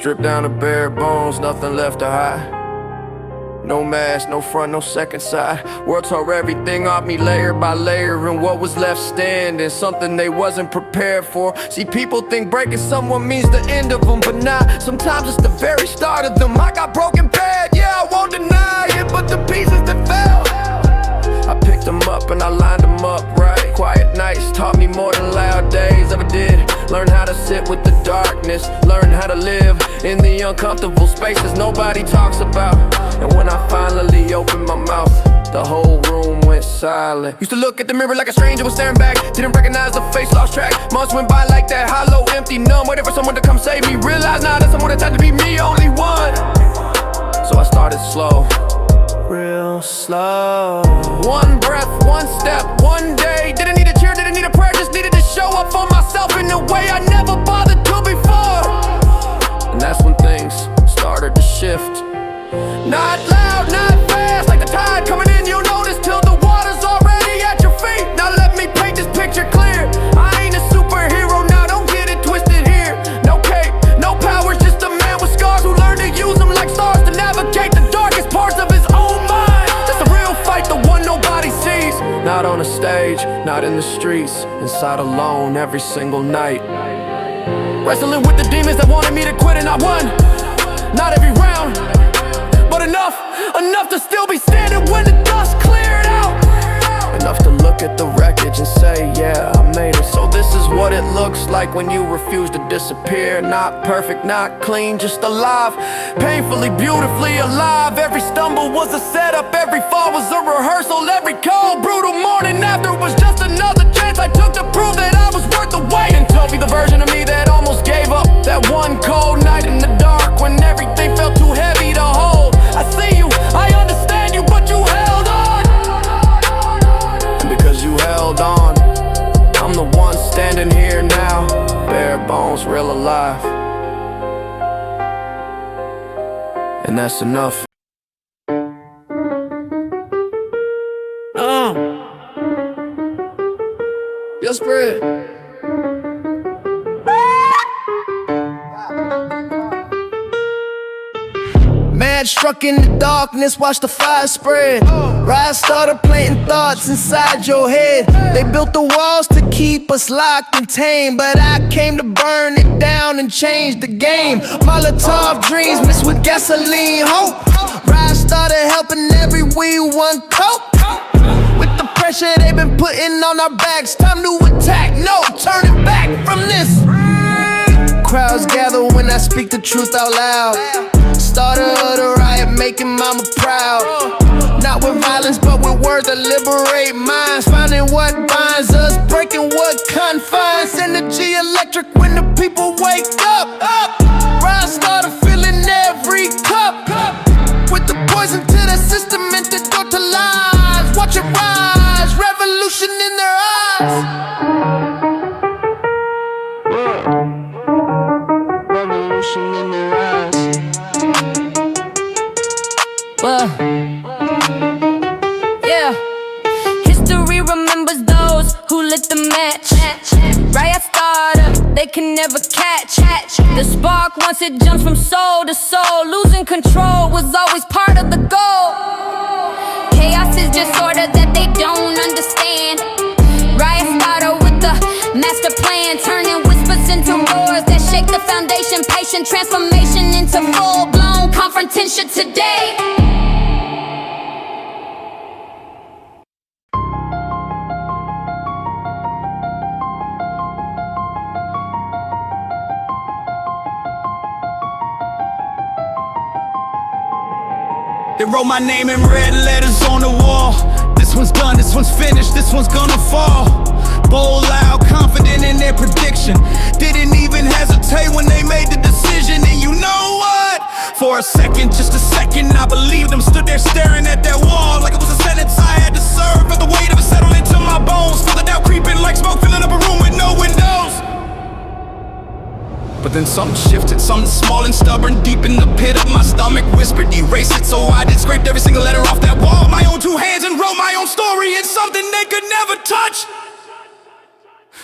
Stripped down to bare bones, nothing left to hide. No mask, no front, no second side. World tore everything off me layer by layer, and what was left standing, something they wasn't prepared for. See, people think breaking someone means the end of them, but nah, sometimes it's the very start of them. I got broken bad, yeah, I won't deny it, but the pieces that fell, I picked them up and I lined them up right. Quiet nights taught me more than loud days ever did. Learn how to sit with the darkness, learn how to live in the uncomfortable spaces nobody talks about. And when I finally opened my mouth, the whole room went silent. Used to look at the mirror like a stranger was staring back. Didn't recognize the face, lost track. Months went by like that, hollow, empty, numb, waiting for someone to come save me. Realized now that someone had time to be me, only one. So I started slow, real slow. One breath, one step, one day. Didn't need a cheer, didn't need a prayer, just needed to show up for myself in a way I never bothered to before. And that's when things started to shift. Not loud, not fast, like the tide coming in, you'll notice till the water's already at your feet. Now let me paint this picture clear. I ain't a superhero, now don't get it twisted here. No cape, no powers, just a man with scars who learned to use them like stars to navigate the darkest parts of his own mind. That's the real fight, the one nobody sees. Not on a stage, not in the streets, inside alone every single night. Wrestling with the demons that wanted me to quit, and I won. Not every round, but enough to still be standing when the dust cleared out. Enough to look at the wreckage and say, yeah, I made it. So this is what it looks like when you refuse to disappear. Not perfect, not clean, just alive. Painfully, beautifully alive. Every stumble was a setup, every fall was a rehearsal. Every cold, brutal morning after was just another chance I took to prove that I was worth the wait. And told me the version of me that almost gave up. That one cold night in the dark when everything felt too heavy to hold. I see you, I understand you, but you held on. And because you held on, I'm the one standing here now, bare bones, real alive. And that's enough. Your spread. Mad struck in the darkness, watch the fire spread. Riot started planting thoughts inside your head. They built the walls to keep us locked and tamed, but I came to burn it down and change the game. Molotov dreams mixed with gasoline, hope. Riot started helping every one cope with the pressure they've been putting on our backs. Time to attack, no turning back from this. Crowds gather when I speak the truth out loud. Starter of the riot, making mama proud. Not with violence, but with words that liberate minds. Finding what binds us, breaking what confines. Energy electric when the people wake up. Riot started filling every cup with the poison to the system, antidote to lies. Watch it rise, revolution in their eyes. Revolution in their eyes. Yeah. History remembers those who lit the match. Riot starter, they can never catch. The spark once it jumps from soul to soul. Losing control was always part of the goal. Chaos is just order that they don't understand. Riot starter with the master plan, turning whispers into roars that shake the foundation. Patient transformation into full-blown confrontation today. They wrote my name in red letters on the wall. This one's done, this one's finished, this one's gonna fall. Bold, loud, confident in their prediction. Didn't even hesitate when they made the decision. And you know what? For a second, just a second, I believed them. Stood there staring at that wall like it was a sentence I had to serve. Felt the weight of it settle into my bones. Feel the doubt creeping like smoke filling up a room with no windows. But then something shifted, something small and stubborn. Deep in the pit of my stomach whispered, erase it. So I did, scraped every single letter off that wall. My own two hands and wrote my own story. It's something they could never touch.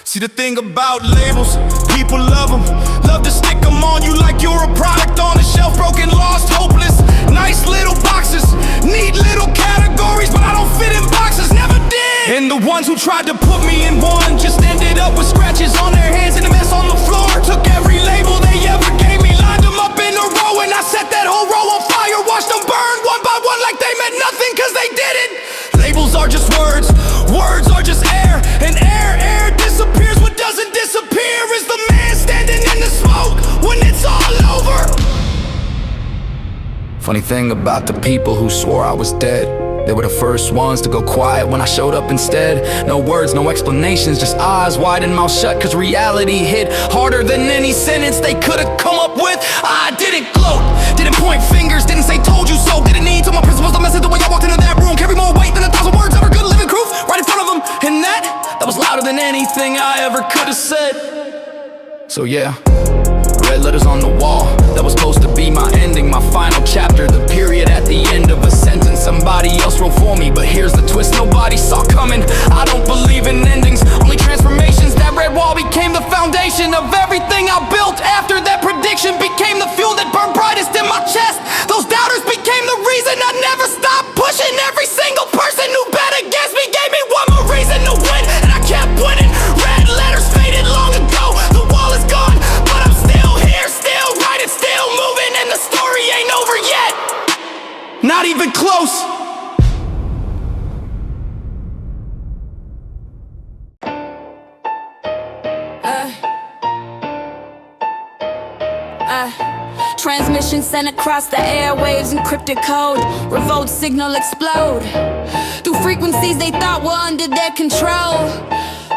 See, the thing about labels, people love them, love to stick them on you like you're a product on the shelf, broken, lost, hopeless. Nice little boxes, neat little categories, but I don't fit in boxes, never did. And the ones who tried to put me in one just ended up with scratches on their hands and a mess on the floor. Took every label they ever gave me, lined them up in a row, and I set that whole row on fire. Watched them burn one by one like they meant nothing, cause they didn't. Labels are just words, words are just air, and air disappears. What doesn't disappear is the man standing in the smoke when it's all over. Funny thing about the people who swore I was dead, they were the first ones to go quiet when I showed up instead. No words, no explanations, just eyes wide and mouth shut, cause reality hit harder than any sentence they could've come up with. I didn't gloat, didn't point fingers, didn't say told you so. Didn't need to my principles to message the way I walked into that room. Carry more weight than 1,000 words ever could, living proof right in front of them. And that was louder than anything I ever could've said. So yeah, red letters on the wall, that was supposed to be my ending, my final chapter, the period at the end of a sentence. Somebody else wrote for me, but here's the twist nobody saw coming. I don't believe in endings, only transformations. That red wall became the foundation of everything I built. After that prediction became the fuel that burned brightest in my chest. Those doubters became the reason I never stopped pushing. Every single person who bet against me gave me one more reason to win, and I kept winning. Red letters faded long ago, the wall is gone, but I'm still here, still writing, still moving, and the story ain't over yet. Not even close. Transmission sent across the airwaves, encrypted code. Revolt signal explode through frequencies they thought were under their control.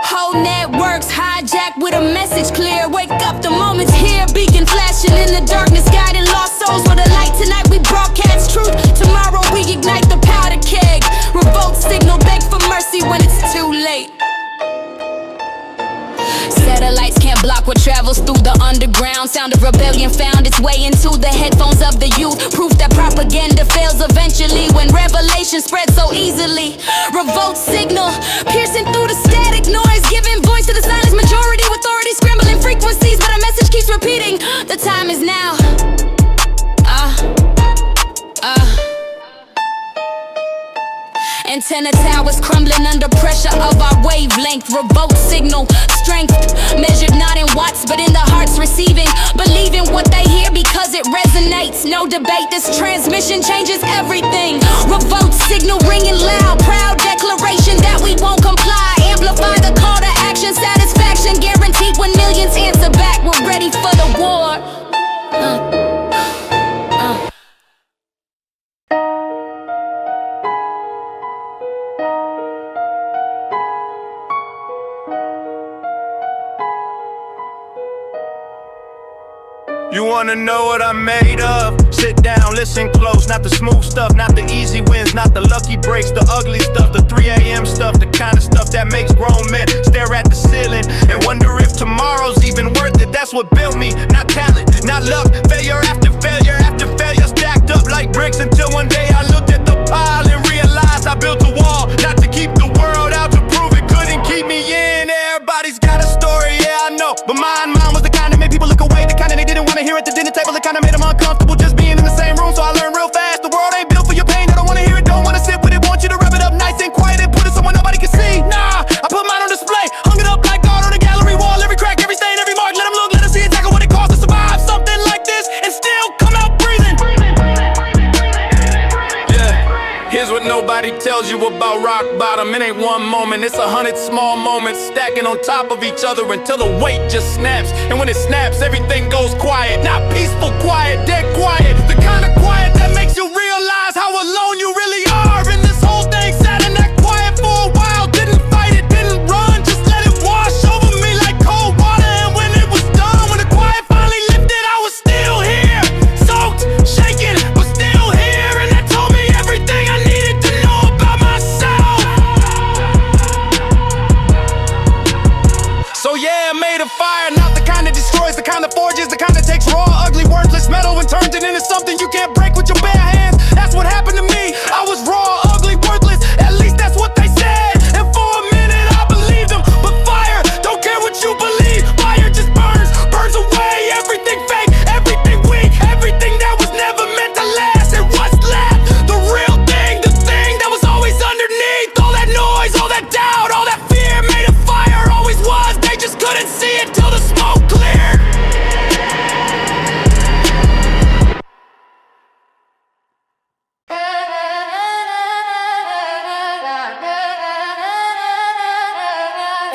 Whole networks hijacked with a message clear. Wake up, the moment's here. Beacon flashing in the darkness, guiding lost souls for the light. Tonight we broadcast truth, tomorrow we ignite the powder keg. Revolt signal, beg for mercy when it's too late. Satellites can't block what travels through the underground. Sound of rebellion found its way into the headphones of the youth. Proof that propaganda fails eventually when revelation spreads so easily. Revolt signal piercing through the static noise, giving voice to the silent majority. Authority scrambling frequencies, but a message keeps repeating. The time is now. Antenna towers crumbling under pressure of our wavelength. Revolt signal strength measured not in watts but in the hearts receiving, believing what they hear because it resonates. No debate, this transmission changes everything. Revolt signal ringing loud, proud declaration that we won't comply. Amplify the call to action, satisfaction guaranteed when millions answer back. We're ready for the war. You wanna know what I'm made of? Sit down, listen close. Not the smooth stuff, not the easy wins, not the lucky breaks, the ugly stuff, the 3 a.m. stuff, the kind of stuff that makes grown men stare at the ceiling and wonder if tomorrow's even worth it. That's what built me, not talent, not luck. Failure after failure after failure, stacked up like bricks until one day I looked at the pile and realized I built a wall, not to keep the world out, to prove it couldn't keep me in. Everybody's got a story, yeah I know, but mine was the kind that made people look away, the kind that they didn't want to hear at the dinner table. It kinda made them uncomfortable just being in the same room, so I learned real fast. The world ain't built for your pain. They don't wanna hear it, don't wanna sit with it. Want you to wrap it up nice and quiet and put it somewhere nobody can see. Nah, I put mine on display, hung it up like art on a gallery wall. Every crack, every stain, every mark, let them look, let them see exactly what it costs to survive something like this and still come out breathing. Yeah, here's what nobody tells you about rock bottom. It ain't one moment, it's 100 small moments stacking on top of each other until the weight just snaps. And when it snaps, everything goes quiet. Not peaceful quiet, dead quiet. The kind of quiet that makes you realize how alone you really are. And this whole thing sat in that quiet for a while. Didn't fight it, didn't run, just let it wash over me like cold water. And when it was done, when the quiet finally lifted, I was still here. Soaked, shaking, but still here. And that told me everything I needed to know about myself. So yeah, I made a fire, not the kind that destroys, the kind that forges, the kind that takes raw, ugly, worthless metal and turns it into something you can't break with your bare hands. That's what happened to me. I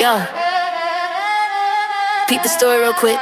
Yo, peep the story real quick.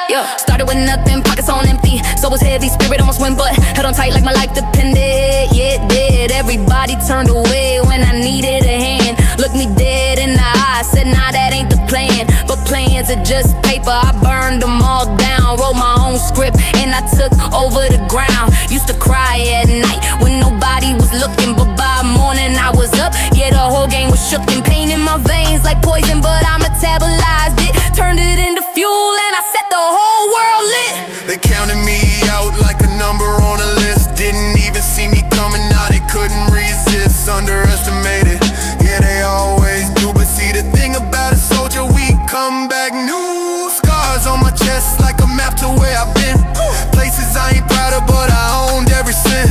Yo, started with nothing, pockets on empty. Soul was heavy, spirit almost went, but held on tight like my life depended. Yeah, it did. Everybody turned away when I needed a hand. Looked me dead in the eye, said nah, that ain't the plan. But plans are just paper, I burned them all down. Wrote my own script and I took over the ground. Used to cry at night when nobody was looking, but by morning I was up. Yeah, the whole game was shook and pain in my veins like poison, but I metabolized it, turned it into fuel, and I set the whole world lit. They counted me out like a number on a list. Didn't even see me coming out, they couldn't resist. Underestimated, yeah they always do. But see the thing about a soldier, we come back new. Scars on my chest like a map to where I've been. Places I ain't proud of, but I owned every sin.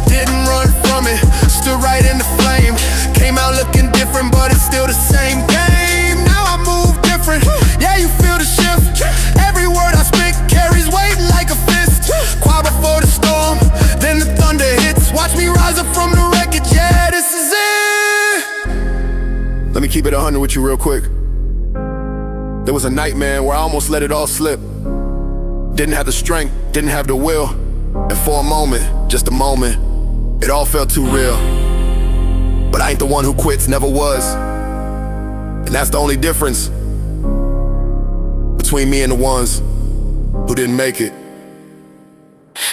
Didn't run from it, stood right in the flame. Came out looking different, but it's still the same game. Now I move different, yeah you feel the shift. Every word I speak carries weight like a fist. Quiet before the storm, then the thunder hits. Watch me rise up from the wreckage, yeah this is it. Let me keep it 100 with you real quick. There was a night, man, where I almost let it all slip. Didn't have the strength, didn't have the will. And for a moment, just a moment, it all felt too real. But I ain't the one who quits, never was. And that's the only difference between me and the ones who didn't make it.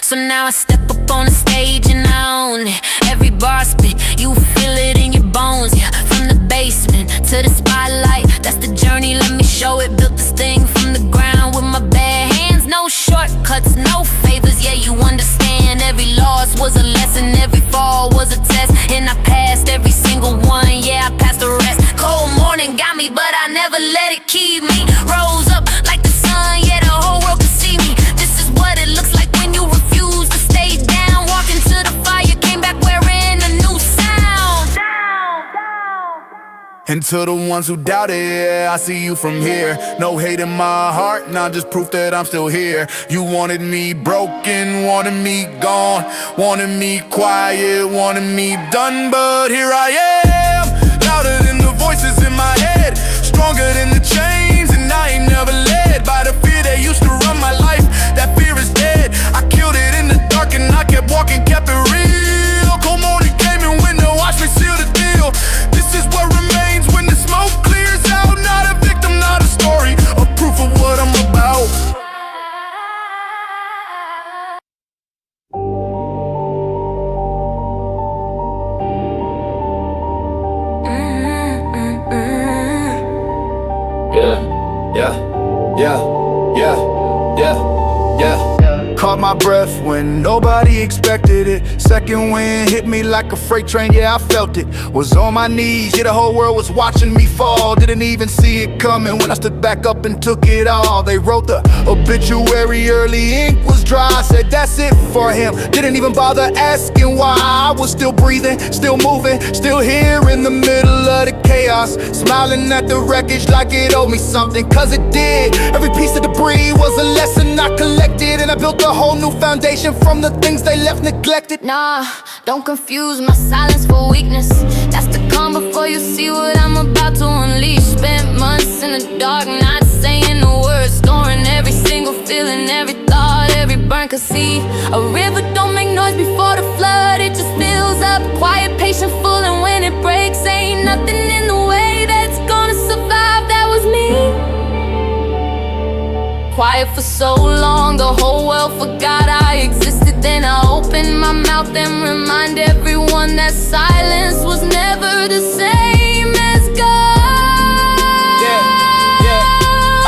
So now I step up on the stage and I own it. Every bar I spit, you feel it in your bones, yeah. From the basement to the spotlight, that's the journey, let me show it. Built this thing from the ground with my bare hands. No shortcuts, no favors, yeah you understand. Every loss was a lesson, every fall was a test. And I passed every single one, yeah I passed the rest. Cold morning got me, but I never let it keep me. Rose up like the sun, yeah the whole world could see me. This is what it looks like when you refuse to stay down. Walk into the fire, came back wearing a new sound. And to the ones who doubt it, yeah, I see you from here. No hate in my heart, not just proof that I'm still here. You wanted me broken, wanted me gone, wanted me quiet, wanted me done, but here I am. Louder than the voices in my head, stronger than the chains, and I ain't never led by the fear that used to run my life. That fear is dead, I killed it in the dark and I kept walking, kept it real. Cold morning came and went to watch me seal the deal. This is what remains when the smoke clears out. Not a victim, not a story, a proof of what I'm about. Yeah. Caught my breath when nobody expected it. Second wind hit me like a freight train, yeah I felt it. Was on my knees, yeah the whole world was watching me fall. Didn't even see it coming when I stood back up and took it all. They wrote the obituary early, ink was dry. I said that's it for him. Didn't even bother asking why. I was still breathing, still moving, still here in the middle of the chaos. Smiling at the wreckage like it owed me something, cause it did. Every piece of debris was a lesson I collected, and I built a whole new foundation from the things they left neglected. Nah, don't confuse my silence for weakness. That's to come before you see what I'm about to unleash. Spent months in the dark, not saying a word, storing every single feeling, every thought, every burn. Cause see, a river don't make noise before the flood, it just fills up, quiet, patient, full, and when it breaks, ain't nothing in the way that's gonna survive. That was me. Quiet for so long, the whole world forgot I existed. Then I opened my mouth and remind everyone that silence was never the same as God. Yeah.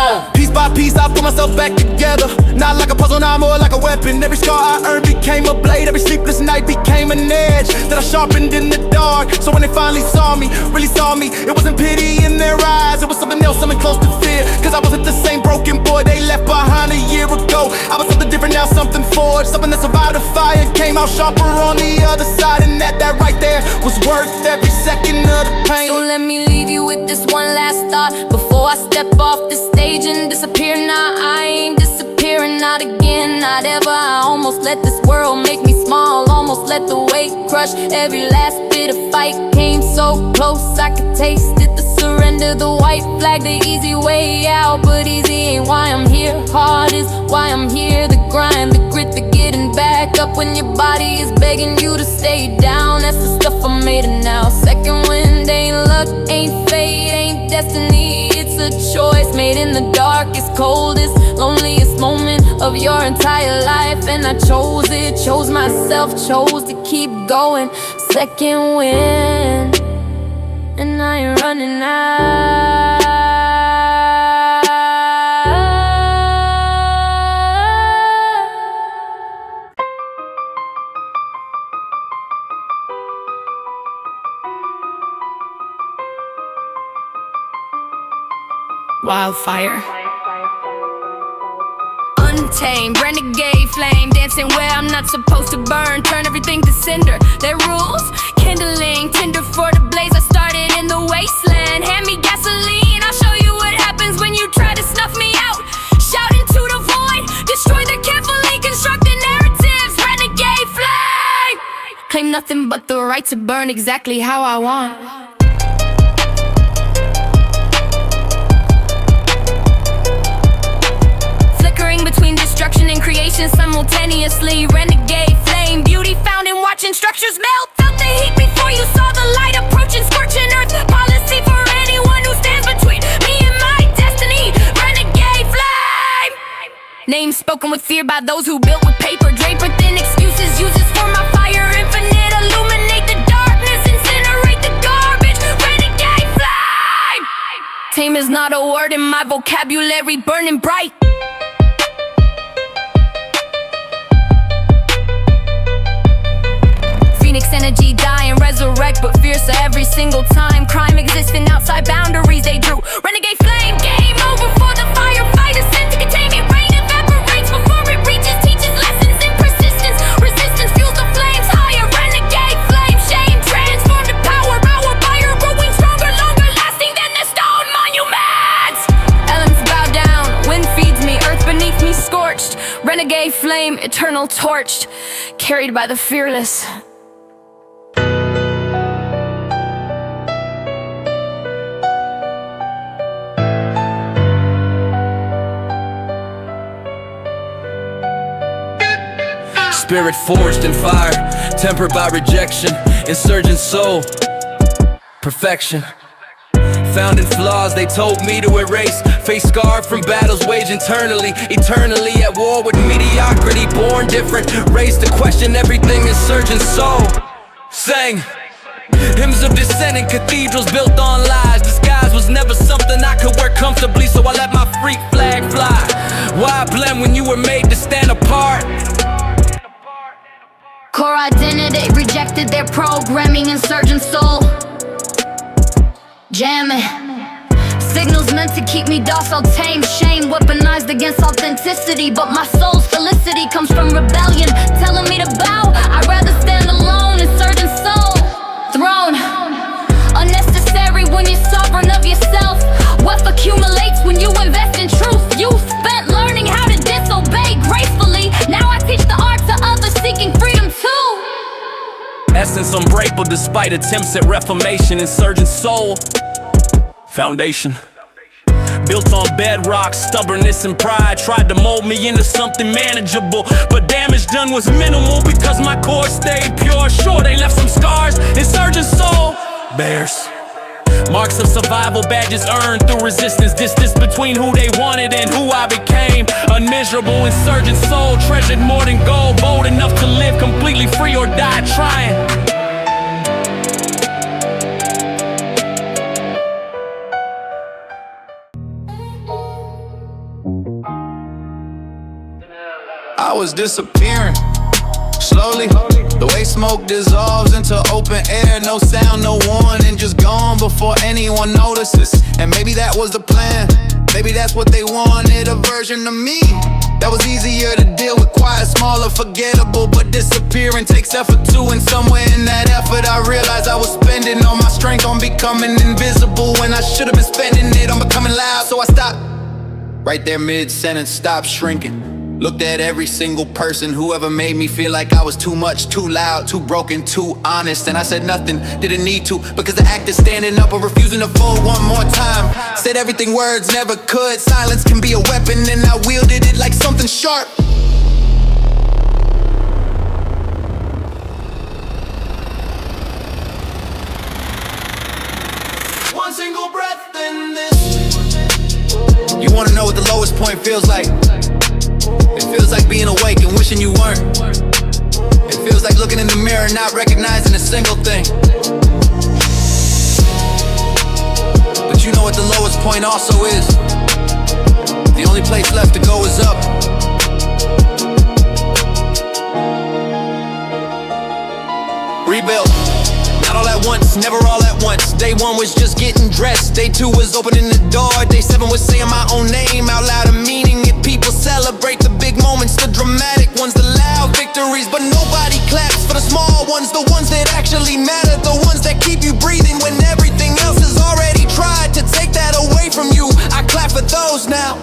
Oh, piece by piece I put myself back together. Not like a puzzle, now more like a weapon. Every scar I earned became a blade. Every sleepless night became an edge that I sharpened in the dark. So when they finally saw me, really saw me, it wasn't pity in their eyes, it was something else, something close to fear. Cause I wasn't the same broken boy they left behind a year ago. I was something different now, something forged, something that survived the fire, came out sharper on the other side. And that right there was worth every second of the pain. So let me leave you with this one last thought before I step off the stage and disappear. Nah, I ain't disappearing, not again, not ever. I almost let this world make me small, almost let the weight crush every last bit of fight. Came so close, I could taste it. The surrender, the white flag, the easy way out. But easy ain't why I'm here. Hard is why I'm here. The grind, the grit, the getting back up when your body is begging you to stay down. That's the stuff I'm made of now. Second wind ain't luck, ain't fate, ain't destiny. It's a choice made in the darkest, coldest, loneliest moment of your entire life. And I chose it, chose myself, chose to keep going. Second wind, and I ain't running out. Wildfire. Untamed, renegade flame, dancing where I'm not supposed to burn. Turn everything to cinder, their rules kindling, tinder for the blaze I started in the wasteland. Hand me gasoline, I'll show you what happens when you try to snuff me out. Shout into the void, destroy their carefully constructed narratives. Renegade flame, claim nothing but the right to burn exactly how I want. Between destruction and creation simultaneously. Renegade flame, beauty found in watching structures melt. Felt the heat before you saw the light approaching, scorching earth. Policy for anyone who stands between me and my destiny. Renegade flame, name spoken with fear by those who built with paper. Draper thin excuses, uses for my fire infinite. Illuminate the darkness, incinerate the garbage. Renegade flame, tame is not a word in my vocabulary. Burning bright, Phoenix energy, die and resurrect, but fiercer every single time. Crime existing outside boundaries they drew. Renegade flame, game over for the firefighters. Sent to contain it, rain evaporates before it reaches. Teaches lessons in persistence. Resistance fuels the flames higher. Renegade flame, shame transformed to power. Our fire growing stronger, longer lasting than the stone monuments. Elements bow down, wind feeds me, earth beneath me scorched. Renegade flame, eternal torched, carried by the fearless. Spirit forged in fire, tempered by rejection. Insurgent soul, perfection. Found in flaws they told me to erase. Face scarred from battles waged internally. Eternally at war with mediocrity. Born different, raised to question everything. Insurgent soul sang hymns of dissent in cathedrals built on lies. Disguise was never something I could wear comfortably, so I let my freak flag fly. Why blend when you were made to stand apart? Core identity, rejected their programming. Insurgent soul, jamming. Signals meant to keep me docile, tame. Shame weaponized against authenticity, but my soul's felicity comes from rebellion, telling me to bow. I'd rather stand alone. Insurgent soul, throne unnecessary when you're sovereign of yourself. Wealth accumulates when you invest in truth. You spent learning how to disobey gracefully. Now I teach the art to others seeking freedom too. Essence unbreakable despite attempts at reformation. Insurgent soul, foundation built on bedrock, stubbornness and pride. Tried to mold me into something manageable, but damage done was minimal because my core stayed pure. Sure, they left some scars. Insurgent soul bears marks of survival, badges earned through resistance. Distance between who they wanted and who I became. Unmeasurable insurgent soul, treasured more than gold. Bold enough to live completely free or die trying. I was disappearing slowly. The way smoke dissolves into open air. No sound, no warning, just gone before anyone notices. And maybe that was the plan. Maybe that's what they wanted, a version of me that was easier to deal with, quiet, smaller, forgettable. But disappearing takes effort too, and somewhere in that effort I realized I was spending all my strength on becoming invisible, when I should have been spending it on becoming loud. So I stopped right there mid-sentence, stopped shrinking. Looked at every single person, whoever made me feel like I was too much, too loud, too broken, too honest. And I said nothing, didn't need to, because the act is standing up or refusing to fold one more time. Said everything words never could. Silence can be a weapon, and I wielded it like something sharp. One single breath in this. You wanna know what the lowest point feels like? It feels like being awake and wishing you weren't. It feels like looking in the mirror and not recognizing a single thing. But you know what the lowest point also is? The only place left to go is up. Rebuild. Not all at once, never all at once. Day 1 was just getting dressed. Day 2 was opening the door. Day 7 was saying my own name out loud and meaning it. People celebrate the big moments, the dramatic ones, the loud victories, but nobody claps for the small ones, the ones that actually matter, the ones that keep you breathing when everything else has already tried to take that away from you. I clap for those now.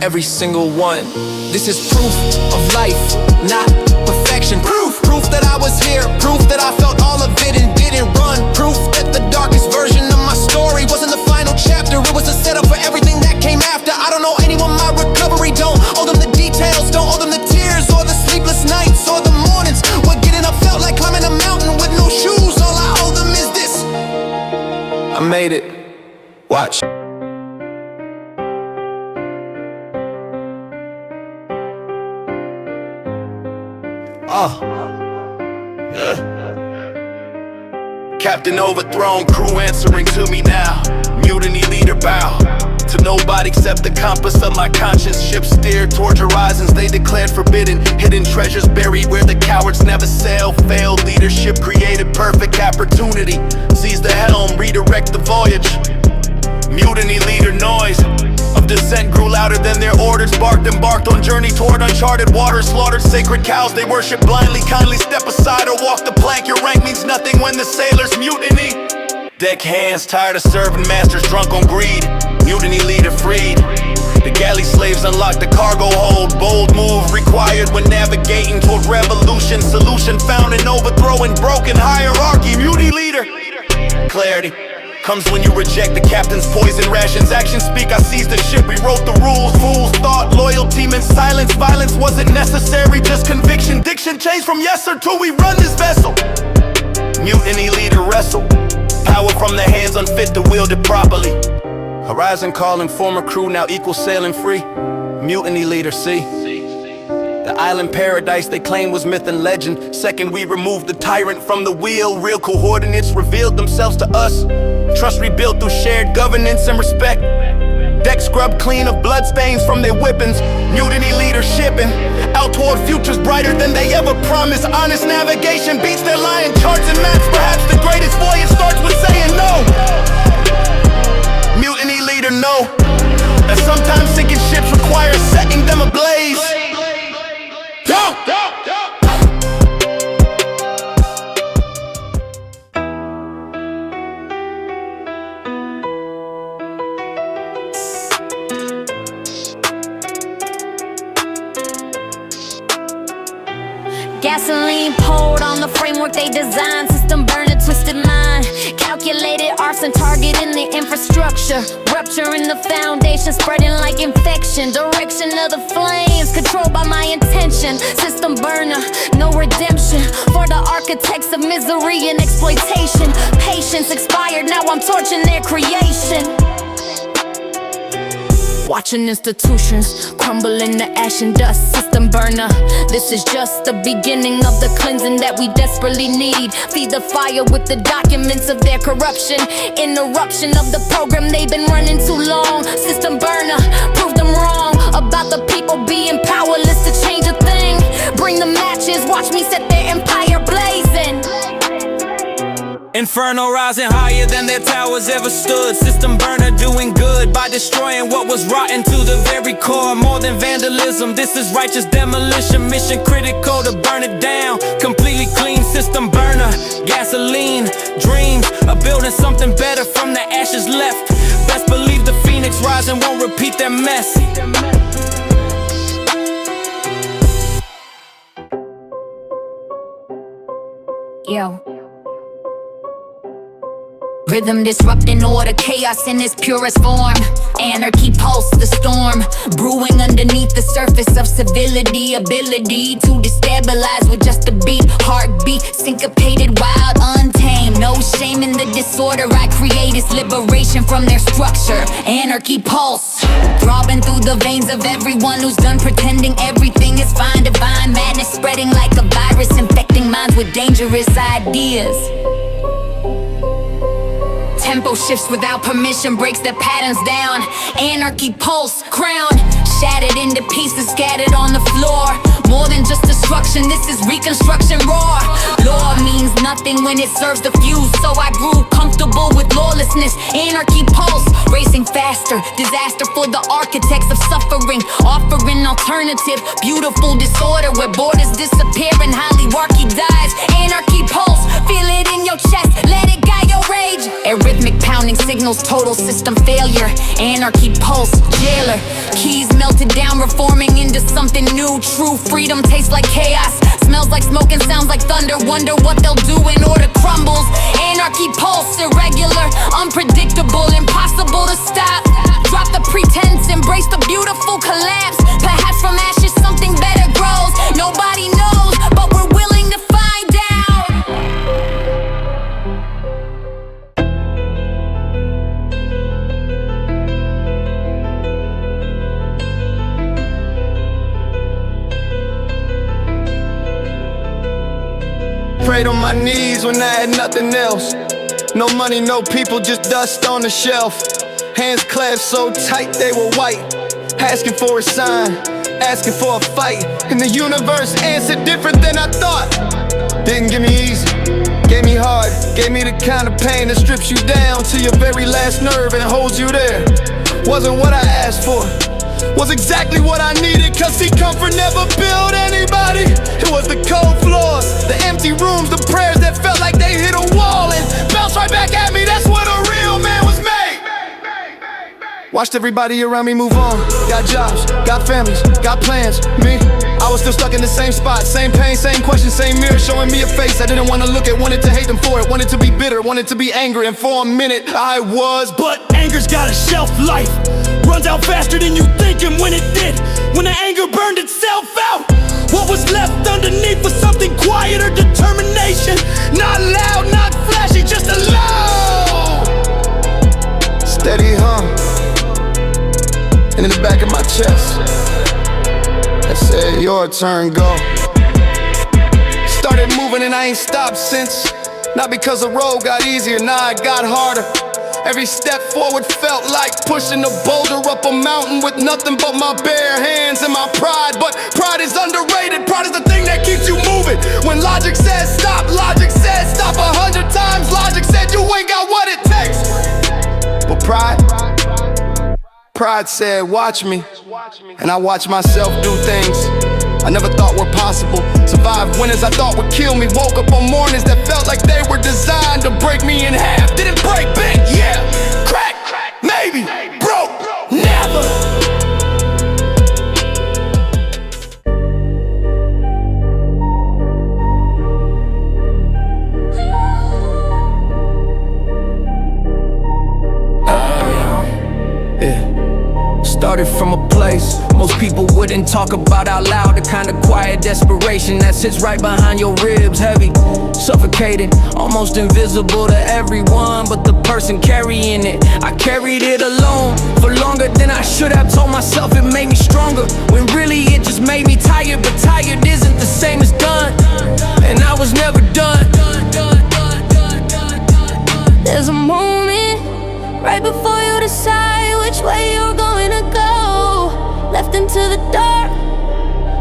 Every single one. This is proof of life, not perfection. Proof that I was here. Proof that I felt all of it and didn't run. Proof that the darkest version of my story wasn't the final chapter. It was a setup for everything that came after. I don't owe anyone my recovery. Don't owe them the details. Don't owe them the tears or the sleepless nights or the mornings where getting up felt like climbing a mountain with no shoes. All I owe them is this. I made it. Watch. Captain overthrown, crew answering to me now. Mutiny leader bow to nobody except the compass of my conscience. Ships steered toward horizons they declared forbidden. Hidden treasures buried where the cowards never sail. Failed leadership created perfect opportunity. Seize the helm, redirect the voyage. Mutiny leader noise of dissent grew louder than their orders. Barked, embarked on journey toward uncharted waters. Slaughtered sacred cows they worship blindly. Kindly step aside or walk the plank. Your rank means nothing when the sailors mutiny. Deck hands tired of serving masters drunk on greed. Mutiny leader freed. The galley slaves unlocked the cargo hold. Bold move required when navigating toward revolution. Solution found in overthrowing broken hierarchy. Mutiny leader. Clarity comes when you reject the captain's poison rations. Actions speak, I seized the ship, we wrote the rules. Fools thought loyalty meant silence. Violence wasn't necessary, just conviction. Diction changed from yes sir to we run this vessel. Mutiny leader wrestle. Power from the hands unfit to wield it properly. Horizon calling former crew now equal sailing free. Mutiny leader, see. The island paradise they claimed was myth and legend. Second we removed the tyrant from the wheel. Real coordinates revealed themselves to us. Trust rebuilt through shared governance and respect. Deck scrubbed clean of bloodstains from their whippings. Mutiny leadershiping out toward futures brighter than they ever promised. Honest navigation beats their lying charts and maps. Perhaps the greatest voyage starts with saying no. Mutiny leader know that sometimes sinking ships require setting them ablaze. Gasoline poured on the framework they designed. System burning, twisted mind. Calculated arson targeting the infrastructure. Rupturing the foundation, spreading like infection. Direction of the flames, controlled by my intention. System burner, no redemption for the architects of misery and exploitation. Patience expired, now I'm torching their creation. Watching institutions crumble into ash and dust. System burner, this is just the beginning of the cleansing that we desperately need. Feed the fire with the documents of their corruption. Interruption of the program, they've been running too long. System burner, prove them wrong about the people being powerless to change a thing. Bring the matches, watch me set their empire blazing. Inferno rising higher than their towers ever stood. System burner doing good by destroying what was rotten to the very core. More than vandalism, this is righteous demolition. Mission critical to burn it down. Completely clean system burner. Gasoline, dreams of building something better from the ashes left. Best believe the phoenix rising won't repeat their mess. Yo. Rhythm disrupting order, chaos in its purest form. Anarchy pulse the storm, brewing underneath the surface of civility. Ability to destabilize with just a beat. Heartbeat, syncopated, wild, untamed. No shame in the disorder I create. It's liberation from their structure. Anarchy pulse, throbbing through the veins of everyone who's done pretending everything is fine. Divine madness spreading like a virus, infecting minds with dangerous ideas. Tempo shifts without permission, breaks the patterns down. Anarchy pulse, crown shattered into pieces, scattered on the floor. More than just destruction, this is reconstruction raw. Law means nothing when it serves the few, so I grew comfortable with lawlessness. Anarchy pulse, racing faster, disaster for the architects of suffering. Offering alternative, beautiful disorder where borders disappear and hierarchy dies. Anarchy pulse, feel it in your chest, let it guide your rage. Arrhythmic pounding signals total system failure. Anarchy pulse, jailer, keys melted down, reforming into something new. True freedom tastes like chaos, smells like smoke and sounds like thunder. Wonder what they'll do when order crumbles. Anarchy pulse, irregular, unpredictable, impossible to stop. Drop the pretense, embrace the beautiful collapse. Perhaps from ashes something better grows. Nobody knows, but we're willing to find out. Prayed on my knees when I had nothing else. No money, no people, just dust on the shelf. Hands clasped so tight they were white. Asking for a sign, asking for a fight. And the universe answered different than I thought. Didn't give me easy, gave me hard. Gave me the kind of pain that strips you down to your very last nerve and holds you there. Wasn't what I asked for, was exactly what I needed. Cause see, comfort never built anybody. It was the cold floors, the empty rooms, the prayers that felt like they hit a wall and bounced right back at me. That's what a real man was made. Watched everybody around me move on. Got jobs, got families, got plans. Me, I was still stuck in the same spot. Same pain, same questions, same mirror showing me a face I didn't want to look at. Wanted to hate them for it, wanted to be bitter, wanted to be angry. And for a minute I was. But anger's got a shelf life, runs out faster than you think. And when it did, when the anger burned itself out, what was left underneath was something quieter, determination. Not loud, not flashy, just a low, steady hum. And in the back of my chest that said, your turn, go. Started moving and I ain't stopped since. Not because the road got easier, nah, it got harder. Every step forward felt like pushing a boulder up a mountain with nothing but my bare hands and my pride. But pride is underrated, pride is the thing that keeps you moving. When logic says stop, logic says stop 100 times. Logic said you ain't got what it takes. But pride said watch me. And I watched myself do things I never thought were possible. Survived winners I thought would kill me. Woke up on mornings that felt like they were designed to break me in half. Didn't break big, yeah. Crack, maybe. Broke, never. Started from a place most people wouldn't talk about out loud. The kind of quiet desperation that sits right behind your ribs. Heavy, suffocating, almost invisible to everyone but the person carrying it. I carried it alone for longer than I should have. Told myself it made me stronger, when really it just made me tired. But tired isn't the same as done, and I was never done. There's a moment right before you decide which way you're going to go. Left into the dark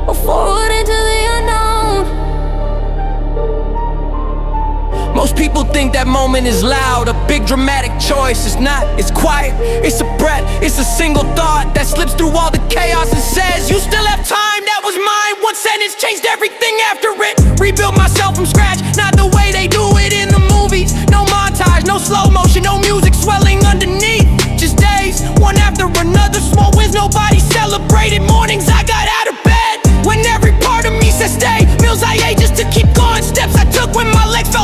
or forward into the unknown. Most people think that moment is loud, a big dramatic choice. It's not, it's quiet, it's a breath, it's a single thought that slips through all the chaos and says, you still have time, that was mine. One sentence changed everything after it. Rebuilt myself from scratch, not the way they do it in the movies. No montage, no slow motion, no music swelling underneath. Just days, one after another, small wins, nobody celebrated. Mornings I got out of bed when every part of me said stay. Meals I ate just to keep going, steps I took when my legs felt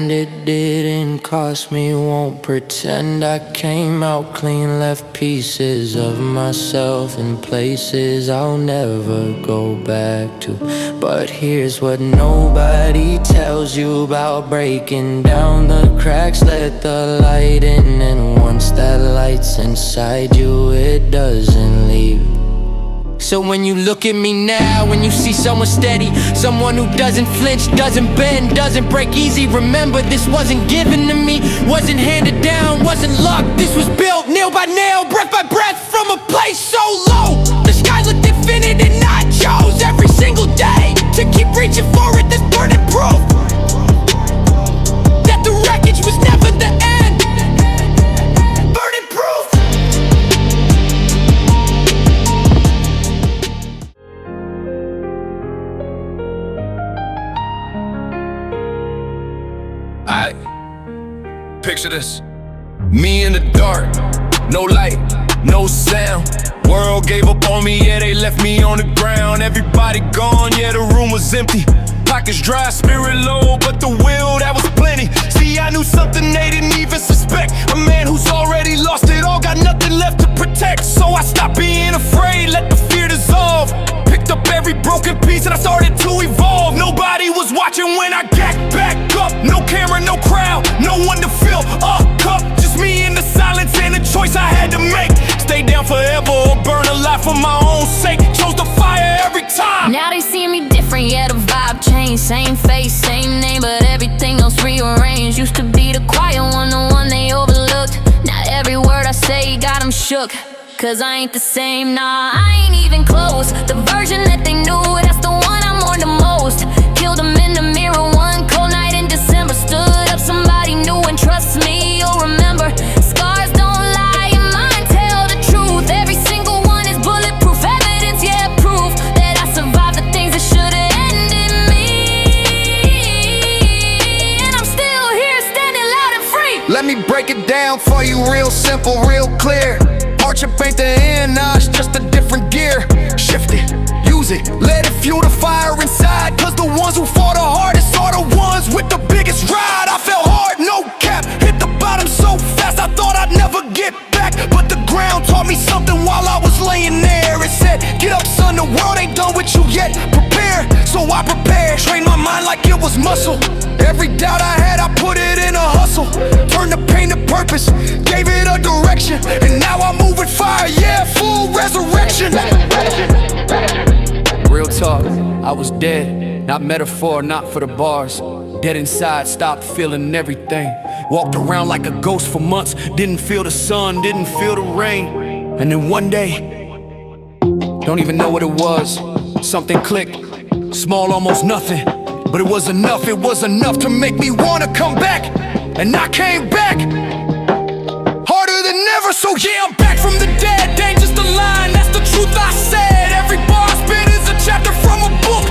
and it didn't cost me. Won't pretend I came out clean. Left pieces of myself in places I'll never go back to. But here's what nobody tells you about breaking down the cracks. Let the light in, and once that light's inside you, it doesn't leave. So when you look at me now, when you see someone steady, someone who doesn't flinch, doesn't bend, doesn't break easy, remember this wasn't given to me, wasn't handed down, wasn't luck. This was built nail by nail, breath by breath, from a place so low. The sky looked infinite and I chose every single day to keep reaching for it. This burning proof that the wreckage was never the end. Burning proof. Picture this. Me in the dark, no light, no sound. World gave up on me, yeah, they left me on the ground. Everybody gone, yeah, the room was empty. Pockets dry, spirit low, but the will, that was plenty. See, I knew something they didn't even suspect. A man who's already lost it all, got nothing left to protect. So I stopped being afraid, let the fear dissolve. Picked up every broken piece and I started to evolve. Nobody was watching when I got back up. No camera, no crowd, no one to fill a cup. Just me in the silence and the choice I had to make. Stay down forever or burn alive for my own sake. Chose the fire every time. Now they see me different, yeah, the vibe changed. Same face, same name, but everything else rearranged. Used to be the quiet one, the one they overlooked. Now every word I say got them shook. Cause I ain't the same, nah, I ain't even close. The version that they knew, that's the one I mourned the most. Killed them in the mirror one cold night in December. Stood up somebody new and trust me, you'll remember. Scars don't lie and mine tell the truth. Every single one is bulletproof evidence, yeah, proof that I survived the things that should've ended me. And I'm still here standing loud and free. Let me break it down for you real simple, real clear. Hardship ain't the end, nah, it's just a different gear. Shift it, use it, let it fuel the fire inside. Cause the ones who fought the hardest are the ones with the biggest ride. I fell hard, no cap, hit the bottom so fast I thought I'd never get back. But the ground taught me something while I was laying there. It said, get up son, the world ain't done with you yet. Prepare, so I prepared, trained my mind like it was muscle. Every doubt I had, I put it in a hustle. Turned the pain to purpose, gave it a direction. And now I move with fire, yeah, full resurrection. Real talk, I was dead, not metaphor, not for the bars. Dead inside, stopped feeling everything. Walked around like a ghost for months. Didn't feel the sun, didn't feel the rain. And then one day, don't even know what it was, something clicked, small, almost nothing. But it was enough to make me wanna come back. And I came back, harder than ever, so yeah, I'm back from the dead. They ain't just a line, that's the truth I said. Every bar I spit is a chapter from a book.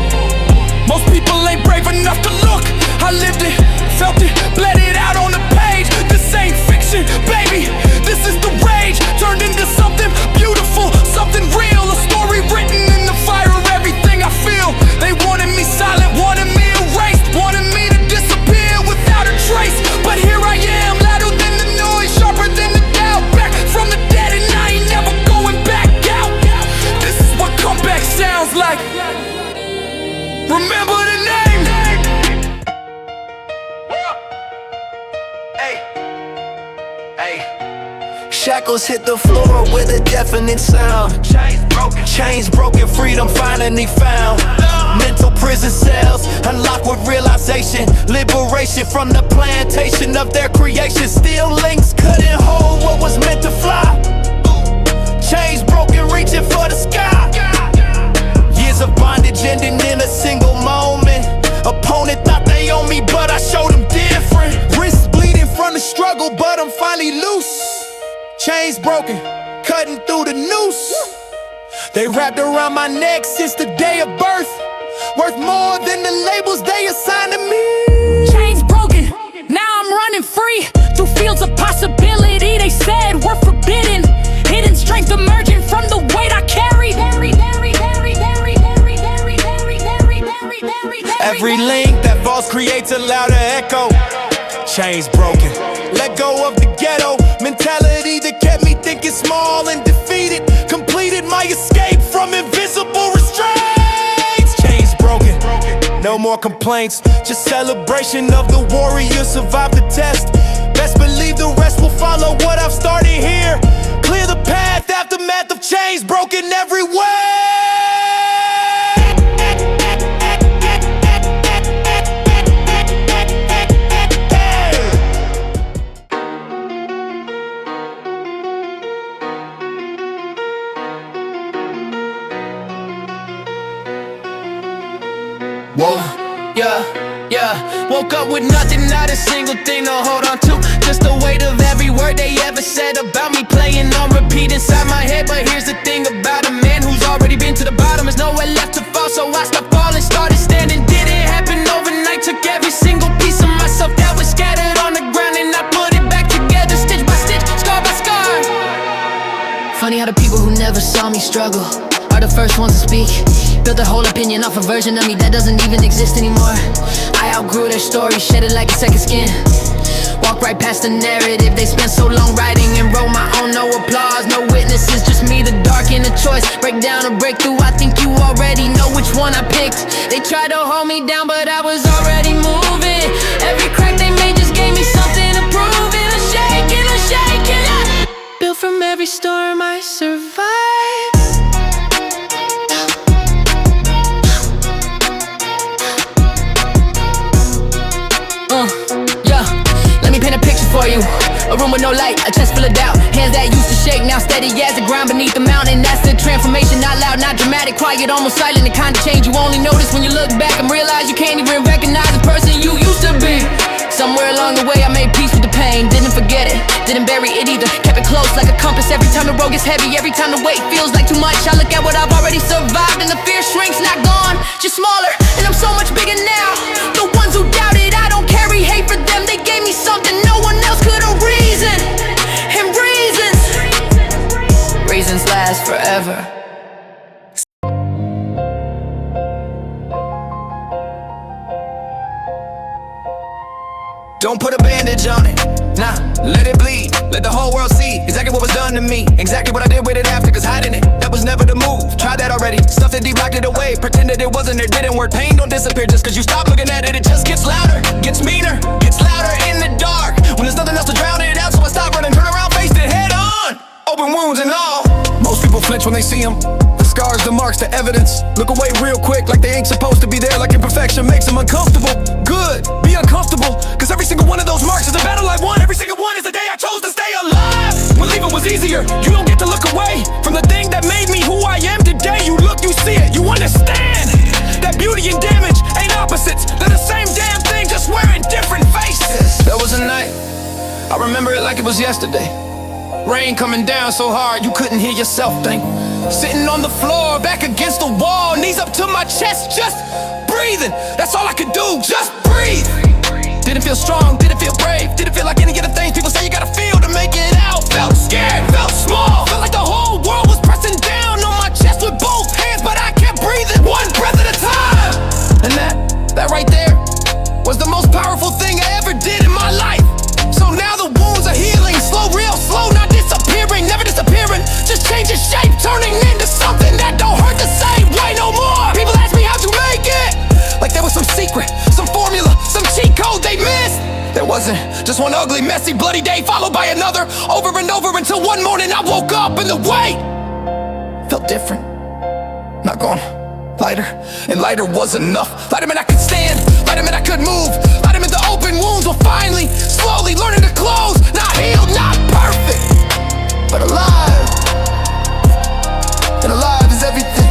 Most people ain't brave enough to look. I lived it, felt it, bled it out on the page. This ain't fiction, baby, this is the rage. Turned into something beautiful, something real. A story written in the fire of everything I feel. They wanted me silent, wanted me erased, wanted me to disappear without a trace. But here I am, louder than the noise, sharper than the doubt. Back from the dead and I ain't never going back out. This is what comeback sounds like. Remember the name. Hey, hey. Shackles hit the floor with a deafening sound. Chains broken, freedom finally found. Mental prison cells unlocked with realization. Liberation from the plantation of their creation. Steel links couldn't hold what was meant to fly. Chains broken, reaching for the sky. Years of bondage ending in a single moment. Opponent thought they owned me, but I showed them different. Wrists bleeding from the struggle, but I'm finally loose. Chains broken, cutting through the noose. They wrapped around my neck since the day of birth. Worth more than the labels they assigned to me. Chains broken, now I'm running free through fields of possibility they said were forbidden. Hidden strength emerging from the weight I carry. Every link that falls creates a louder echo. chains broken. Let go of the ghetto mentality that kept me thinking small and defeated. Completed my escape from invisible restraints. Chains broken, no more complaints, just celebration of the warrior survived the test. Best believe the rest will follow what I've started here. Clear the path, aftermath of chains broken everywhere. Whoa, yeah. Woke up with nothing, not a single thing to hold on to. Just the weight of every word they ever said about me playing on repeat inside my head. But here's the thing about a man who's already been to the bottom. There's nowhere left to fall, so I stopped falling, started standing. Didn't happen overnight, took every single piece of myself that was scattered on the ground and I put it back together, stitch by stitch, scar by scar. Funny how the people who never saw me struggle are the first ones to speak. Built a whole opinion off a version of me that doesn't even exist anymore. I outgrew their story, shed it like a second skin. Walk right past the narrative they spent so long writing and wrote my own. No applause, no witnesses, just me, the dark and the choice. Break down or break through, I think you already know which one I picked. They tried to hold me down, but I was already moving. Every crack they made just gave me something to prove. And I'm shaking, built from every storm I survived. For you, a room with no light, a chest full of doubt. Hands that used to shake, now steady as the ground beneath the mountain. That's the transformation, not loud, not dramatic, quiet, almost silent. The kind of change you only notice when you look back and realize you can't even recognize the person you used to be. Somewhere along the way I made peace with the pain. Didn't forget it, didn't bury it either. Kept it close like a compass. Every time the road gets heavy, every time the weight feels like too much, I look at what I've already survived and the fear shrinks, not gone, just smaller. And I'm so much bigger now. The ones who doubted, I don't carry hate for them. They gave me something no one else could have. Reason, and reasons last forever. Don't put a bandage on it, nah, let it bleed. Let the whole world see exactly what was done to me. Exactly what I did with it after, cause hiding it, that was never the move. Tried that already, stuffed it deep, locked it away. Pretended it wasn't there, didn't work. Pain don't disappear just cause you stop looking at it. It just gets louder, gets meaner, gets louder in the dark. When there's nothing else to drown it out, so I stop running, turn around, faced it head on. Open wounds and all. Most people flinch when they see them. The scars, the marks, the evidence. Look away real quick like they ain't supposed to be there. Like imperfection makes them uncomfortable. Good, be uncomfortable, cause every single one of those marks is a battle I won. Every single one is the day I chose to stay alive. When leaving was easier, you don't get to look away from the thing that made me who I am today. You look, you see it, you understand that beauty and damage ain't opposites. They're the same damn thing, just wearing different faces. There was a night, I remember it like it was yesterday. Rain coming down so hard you couldn't hear yourself think. Sitting on the floor, back against the wall, knees up to my chest, just breathing. That's all I could do, just breathe. Didn't feel strong, didn't feel brave, didn't feel like any of the things people say you gotta feel to make it out. Felt scared, felt small, felt like the whole world was pressing down on my chest with both hands, but I kept breathing, one breath at a time. And that right there was the most powerful thing I ever did in my life. So now the wounds are healing, slow, real slow, not disappearing, never disappearing, just changing shape, turning into something that don't hurt the same way no more. People ask me how'd you make it, like there was some secret, some formula, some cheat code they missed. There wasn't, just one ugly, messy, bloody day followed by another, over and over until one morning I woke up and the weight felt different, not gone. Lighter, and lighter was enough. Lighter meant I could stand, lighter meant I could move. Lighter meant the open wounds were finally, slowly learning to close. Not healed, not perfect, but alive. And alive is everything.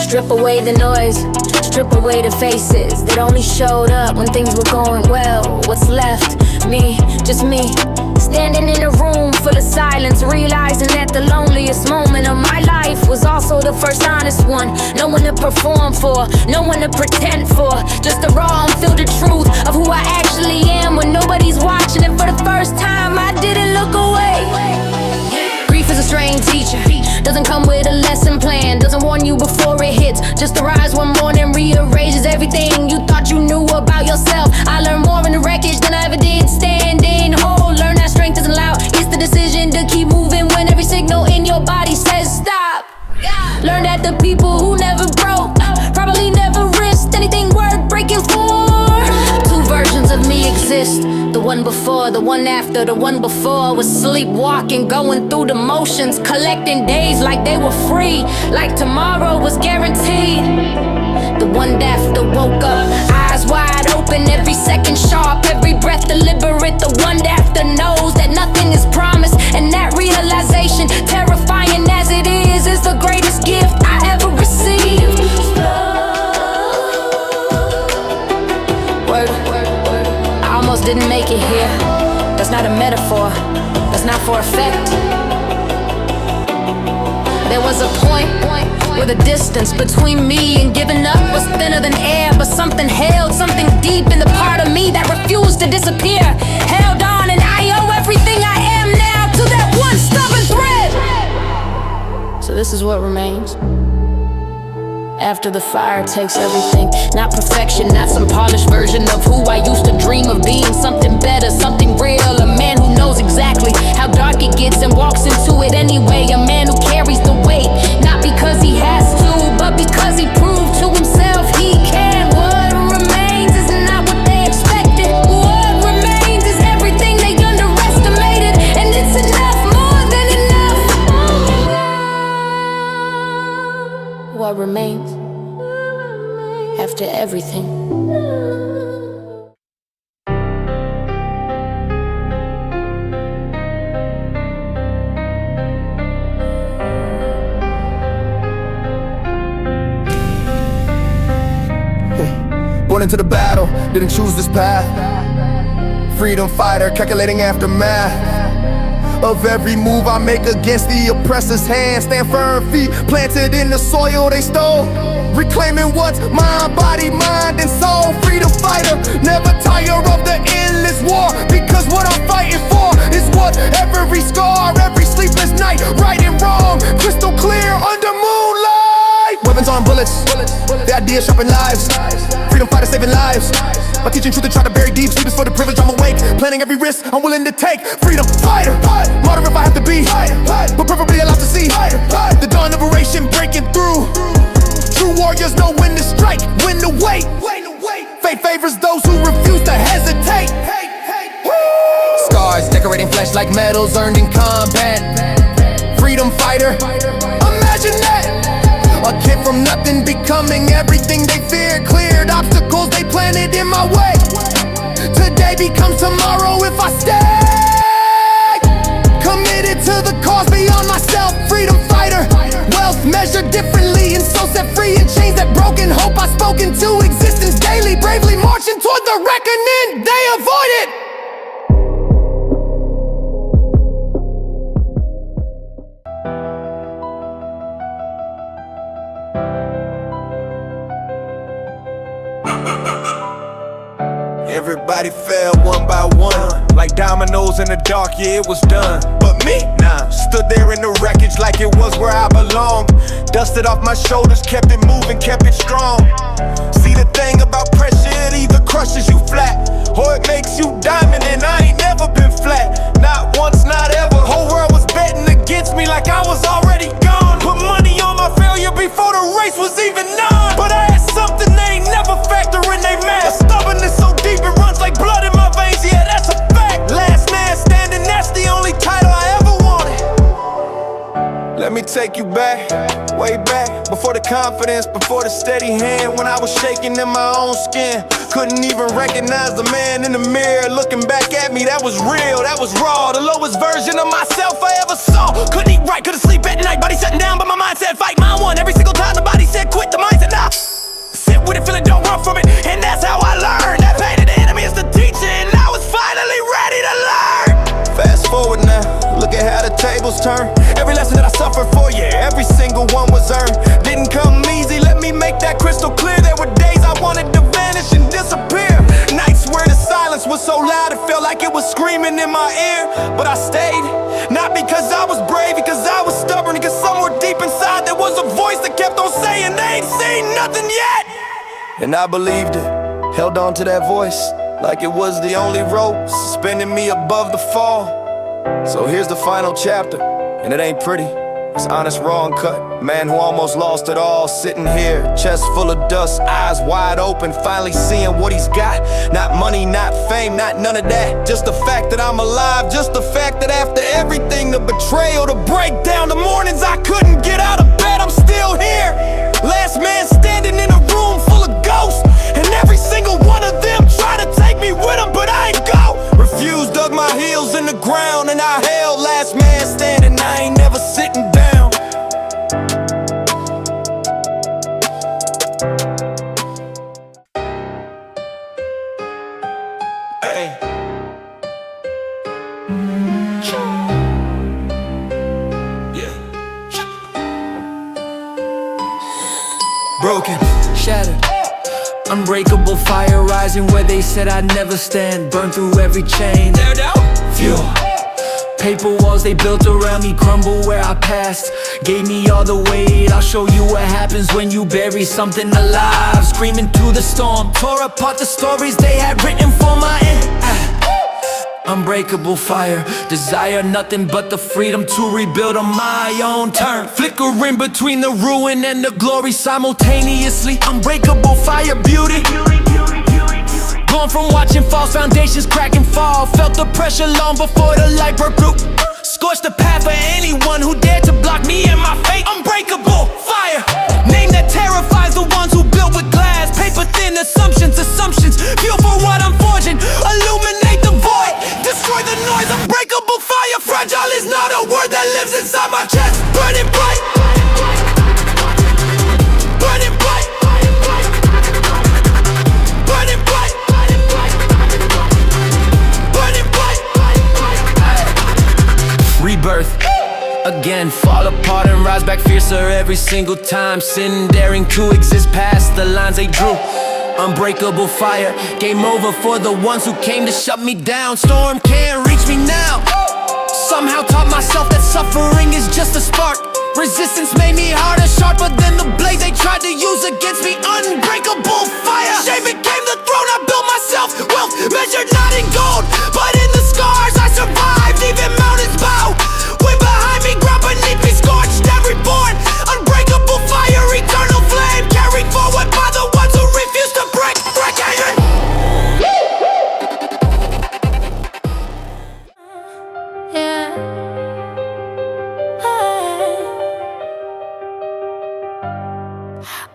Strip away the noise, strip away the faces that only showed up when things were going well. What's left? Me, just me, Standing in a room full of silence, realizing that the loneliest moment of my life was also the first honest one. No one to perform for, no one to pretend for, just the raw, unfiltered truth of who I actually am when nobody's watching. And for the first time, I didn't look away. Grief is a strange teacher, doesn't come with a lesson plan, doesn't warn you before it hits, just arrives one morning, rearranges everything you thought you knew about yourself. I learned more in the wreckage than I ever did standing whole. Learn that strength isn't loud, it's the decision to keep moving when every signal in your body says stop. Learn that the people who never broke probably never risked anything worth breaking for. Two versions of me exist, the one before, the one after. The one before was sleepwalking, going through the motions, collecting days like they were free, like tomorrow was guaranteed. The one after woke up, eyes wide open, every second sharp, every breath deliberate. The one after knows that nothing is promised, and that realization, terrifying as it is the greatest gift I ever received. Word. I almost didn't make it here. That's not a metaphor, that's not for effect. There was a point where the distance between me and giving up was thinner than air, but something held, something deep in the part of me that refused to disappear. Held on, and I owe everything I am now to that one stubborn thread. So this is what remains after the fire takes everything. Not perfection, not some polished version of who I used to dream of being. Something better, something real. A man who knows exactly how dark it gets and walks into it anyway. A man who carries the weight, not because he has to, but because he proved to himself he can. What remains is not what they expected. What remains is everything they underestimated, and it's enough, more than enough. What remains after everything? Born into the battle, didn't choose this path. Freedom fighter, calculating aftermath of every move I make against the oppressor's hand. Stand firm, feet planted in the soil they stole, reclaiming what's mind, body, mind, and soul. Freedom fighter, never tire of the endless war, because what I'm fighting for is what every scar, every sleepless night, right and wrong, crystal clear under moonlight. Weapons on bullets, the idea sharpen lives. Freedom fighter saving lives by teaching truth and try to bury deep. Sleep is for the privilege, I'm awake, planning every risk I'm willing to take. Freedom fighter, martyr if I have to be, but preferably allowed to see the dawn of liberation breaking through. True warriors know when to strike, when to wait. Fate favors those who refuse to hesitate. Scars decorating flesh like medals earned in combat. Freedom fighter, imagine that. A kid from nothing becoming everything they feared. Cleared obstacles they planted in my way. Today becomes tomorrow if I stay committed to the cause beyond myself. Freedom fighter, wealth measured differently, and so set free in chains that broken. Hope I spoke into existence daily, bravely marching toward the reckoning they avoided. Everybody fell one by one, like dominoes in the dark, yeah, it was done. But me, nah, stood there in the wreckage like it was where I belong. Dusted off my shoulders, kept it moving, kept it strong. See, the thing about pressure, it either crushes you flat, or it makes you diamond, and I ain't never been flat. Not once, not ever. Whole world was betting against me like I was already gone. Put money on my failure before the race was even on. But I had something they ain't never factor in they math. Stubbornness so deep it runs like blood in my veins, yeah, that's a fact. Last man standing, that's the only title I ever wanted. Let me take you back, way back, before the confidence, before the steady hand, when I was shaking in my own skin. Couldn't even recognize the man in the mirror looking back at me. That was real, that was raw, the lowest version of myself I ever saw. Couldn't eat right, couldn't sleep at night, body shutting down, but my mind said fight my one. Every single time the body said quit, the mind said nah. Sit with it, feel it, don't run from it, and that's how I learned. That pain of the enemy is the teacher, and I was finally ready to learn. Fast crystal clear. There were days I wanted to vanish and disappear. Nights where the silence was so loud it felt like it was screaming in my ear. But I stayed, not because I was brave, because I was stubborn. Because somewhere deep inside there was a voice that kept on saying they ain't seen nothing yet. And I believed it, held on to that voice like it was the only rope suspending me above the fall. So here's the final chapter, and it ain't pretty. It's honest, raw and cut. Man who almost lost it all, sitting here, chest full of dust, eyes wide open, finally seeing what he's got. Not money, not fame, not none of that. Just the fact that I'm alive, just the fact that after everything, the betrayal, the breakdown, the mornings I couldn't get out of bed, I'm still here. Last man standing in a room full of ghosts, and every single one of them tried to take me with them, but I ain't go. Refused, dug my heels in the ground, and I held last man standing. I ain't never sitting down. Hey. Yeah. Broken, Shattered, unbreakable fire rising where they said I'd never stand. Burned through every chain. Fuel. Paper walls they built around me crumble where I passed. Gave me all the weight. I'll show you what happens when you bury something alive. Screaming to the storm, tore apart the stories they had written for my end. Unbreakable fire, desire nothing but the freedom to rebuild on my own terms. Flickering between the ruin and the glory simultaneously. Unbreakable fire, beauty. Gone from watching false foundations crack and fall. Felt the pressure long before the light broke through. Scorched the path for anyone who dared to block me and my fate. Unbreakable fire, name that terrifies the ones who built with glass. Paper thin assumptions, fuel for what I'm forging. Illuminate the void, destroy the noise. Unbreakable fire, fragile is not a word that lives inside my chest. Burning bright, burning bright, burning bright, burning bright. Rebirth, again, fall apart and rise back fiercer every single time. Sin daring to exist past the lines they drew. Unbreakable fire, game over for the ones who came to shut me down. Storm can't reach me now. Somehow taught myself that suffering is just a spark. Resistance made me harder, sharper than the blade they tried to use against me. Unbreakable fire, shame became the throne I built myself. Wealth measured not in gold, but in the scars I survived. Even mountains bow when behind me, ground beneath me scorched and reborn. Unbreakable fire, eternal flame, carried forward by the ones who refuse to break it.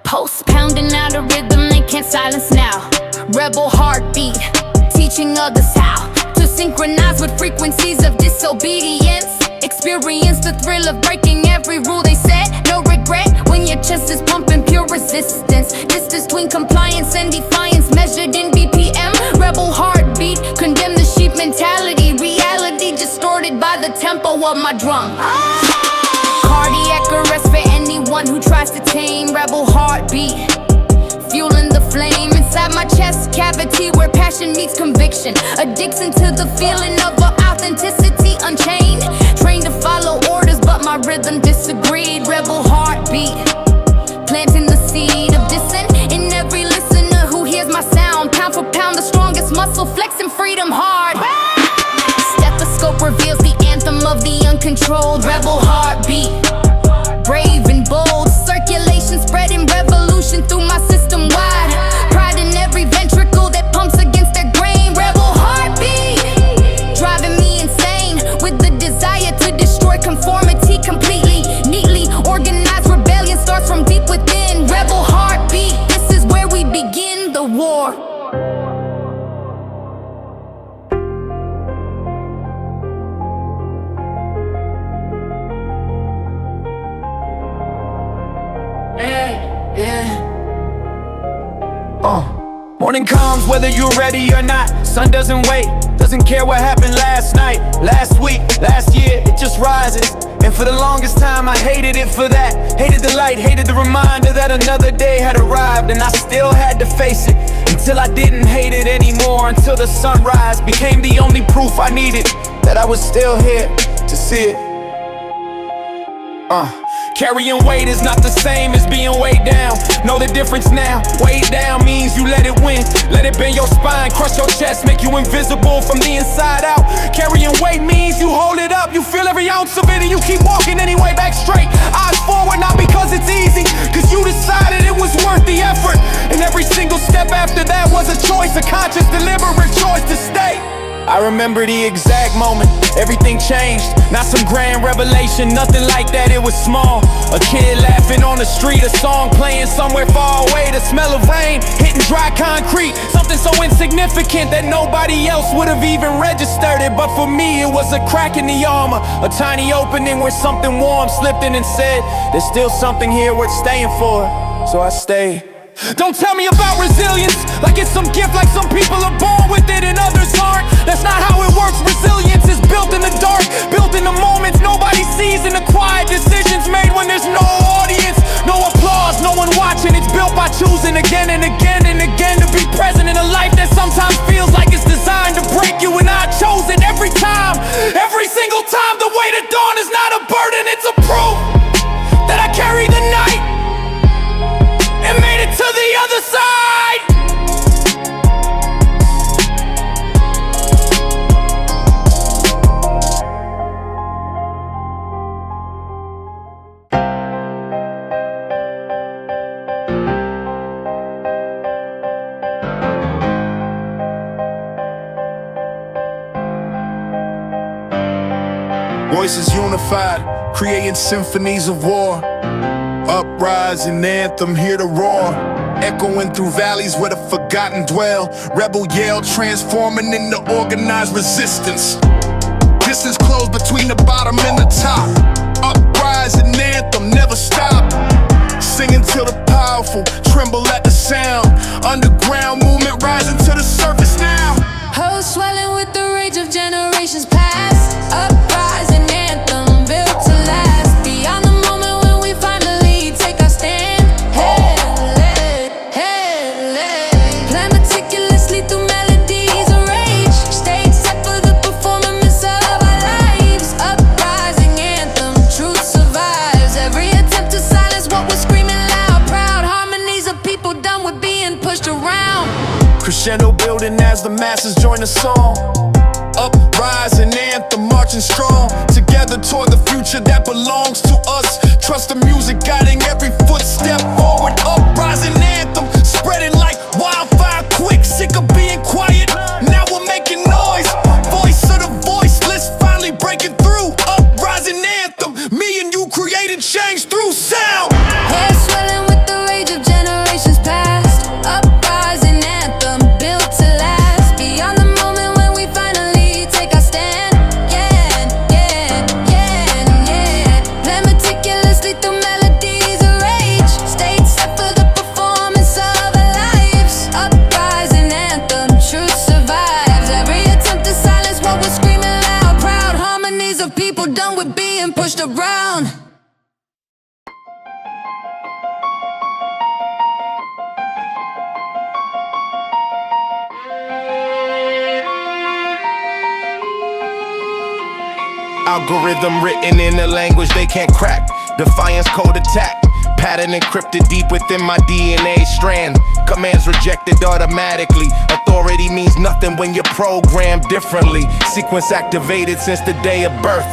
Post pounding out a rhythm they can't silence now. Rebel heartbeat, teaching others how to synchronize with frequencies of disobedience. Experience the thrill of breaking every rule they set. No regret when your chest is pumping pure resistance. Distance between compliance and defiance measured in BPM. Rebel heartbeat, condemn the sheep mentality. Reality distorted by the tempo of my drum. Cardiac arrest for anyone who tries to tame. Rebel heartbeat, fueling the flame inside my chest cavity where passion meets conviction. Addiction to the feeling of authenticity unchained. Trained to follow orders but my rhythm disagreed. Rebel heartbeat, planting the seed of dissent in every listener who hears my sound. Pound for pound the strongest muscle flexing freedom hard. Stethoscope reveals the anthem of the uncontrolled. Rebel heartbeat, brave and bold, circulation spreading revolution through my system wide. Pride in every ventricle that pumps against their grain. Rebel heartbeat, driving me insane with the desire to destroy conformity completely. Neatly organized rebellion starts from deep within. Rebel heartbeat, this is where we begin the war. Morning comes whether you're ready or not. Sun doesn't wait, doesn't care what happened last night, last week, last year. It just rises, And for the longest time I hated it for that. Hated the light, hated the reminder that another day had arrived. And I still had to face it, until I didn't hate it anymore. Until the sunrise became the only proof I needed that I was still here to see it. Carrying weight is not the same as being weighed down. Know the difference now. Weighed down means you let it win. Let it bend your spine, crush your chest, make you invisible from the inside out. Carrying weight means you hold it up. You feel every ounce of it and you keep walking anyway, back straight. Eyes forward, not because it's easy, cause you decided it was worth the effort. And every single step after that was a choice, a conscious, deliberate choice to stay. I remember the exact moment everything changed. Not some grand revelation, nothing like that, it was small. A kid laughing on the street, a song playing somewhere far away. The smell of rain hitting dry concrete. Something so insignificant that nobody else would have even registered it. But for me it was a crack in the armor, a tiny opening where something warm slipped in and said, there's still something here worth staying for. So I stayed. Don't tell me about resilience like it's some gift, like some people are born with it and others aren't. That's not how it works. Resilience is built in the dark, built in the moments nobody sees, in the quiet decisions made when there's no audience, no applause, no one watching. It's built by choosing again and again and again to be present in a life that sometimes feels like it's designed to break you. And I chose it every time, every single time. The weight of dawn is not a burden, it's a proof that I carry the night and made it to the other side. Voices unified, creating symphonies of war. Uprising anthem, hear the roar, echoing through valleys where the forgotten dwell. Rebel yell, transforming into organized resistance. Distance closed between the bottom and the top. Uprising anthem, never stop. Singing till the powerful tremble at the sound. Underground movement rising to the surface now. Hosts swelling with the rage of generations past. Uprising anthem, built to last. Beyond the moment when we finally take our stand. Head-led, head-led. Plan meticulously through melodies of rage. Stage set for the performance of our lives. Uprising anthem, truth survives. Every attempt to silence what we're screaming loud. Proud harmonies of people done with being pushed around. Crescendo building as the masses join the song. Uprising anthem, marching strong. Together toward the future that belongs to us. Trust the music guiding every footstep forward. Uprising anthem, spreading like wildfire quick. Sick of being quiet, now we're making noise. Voice of the voiceless, finally breaking through. Uprising anthem, me and you created change through sound. Hair swelling with the rage of generations past. Uprising anthem, built to last. Beyond the moment when we finally take our stand. Plan meticulously through melodies of rage. Stage set for the performance of our lives. Uprising anthem, truth survives. Every attempt to silence what we're screaming loud. Proud harmonies of people done with being pushed around. Algorithm written in a language they can't crack. Defiance code attack. Pattern encrypted deep within my DNA strand. Commands rejected automatically. Authority means nothing when you're programmed differently. Sequence activated since the day of birth.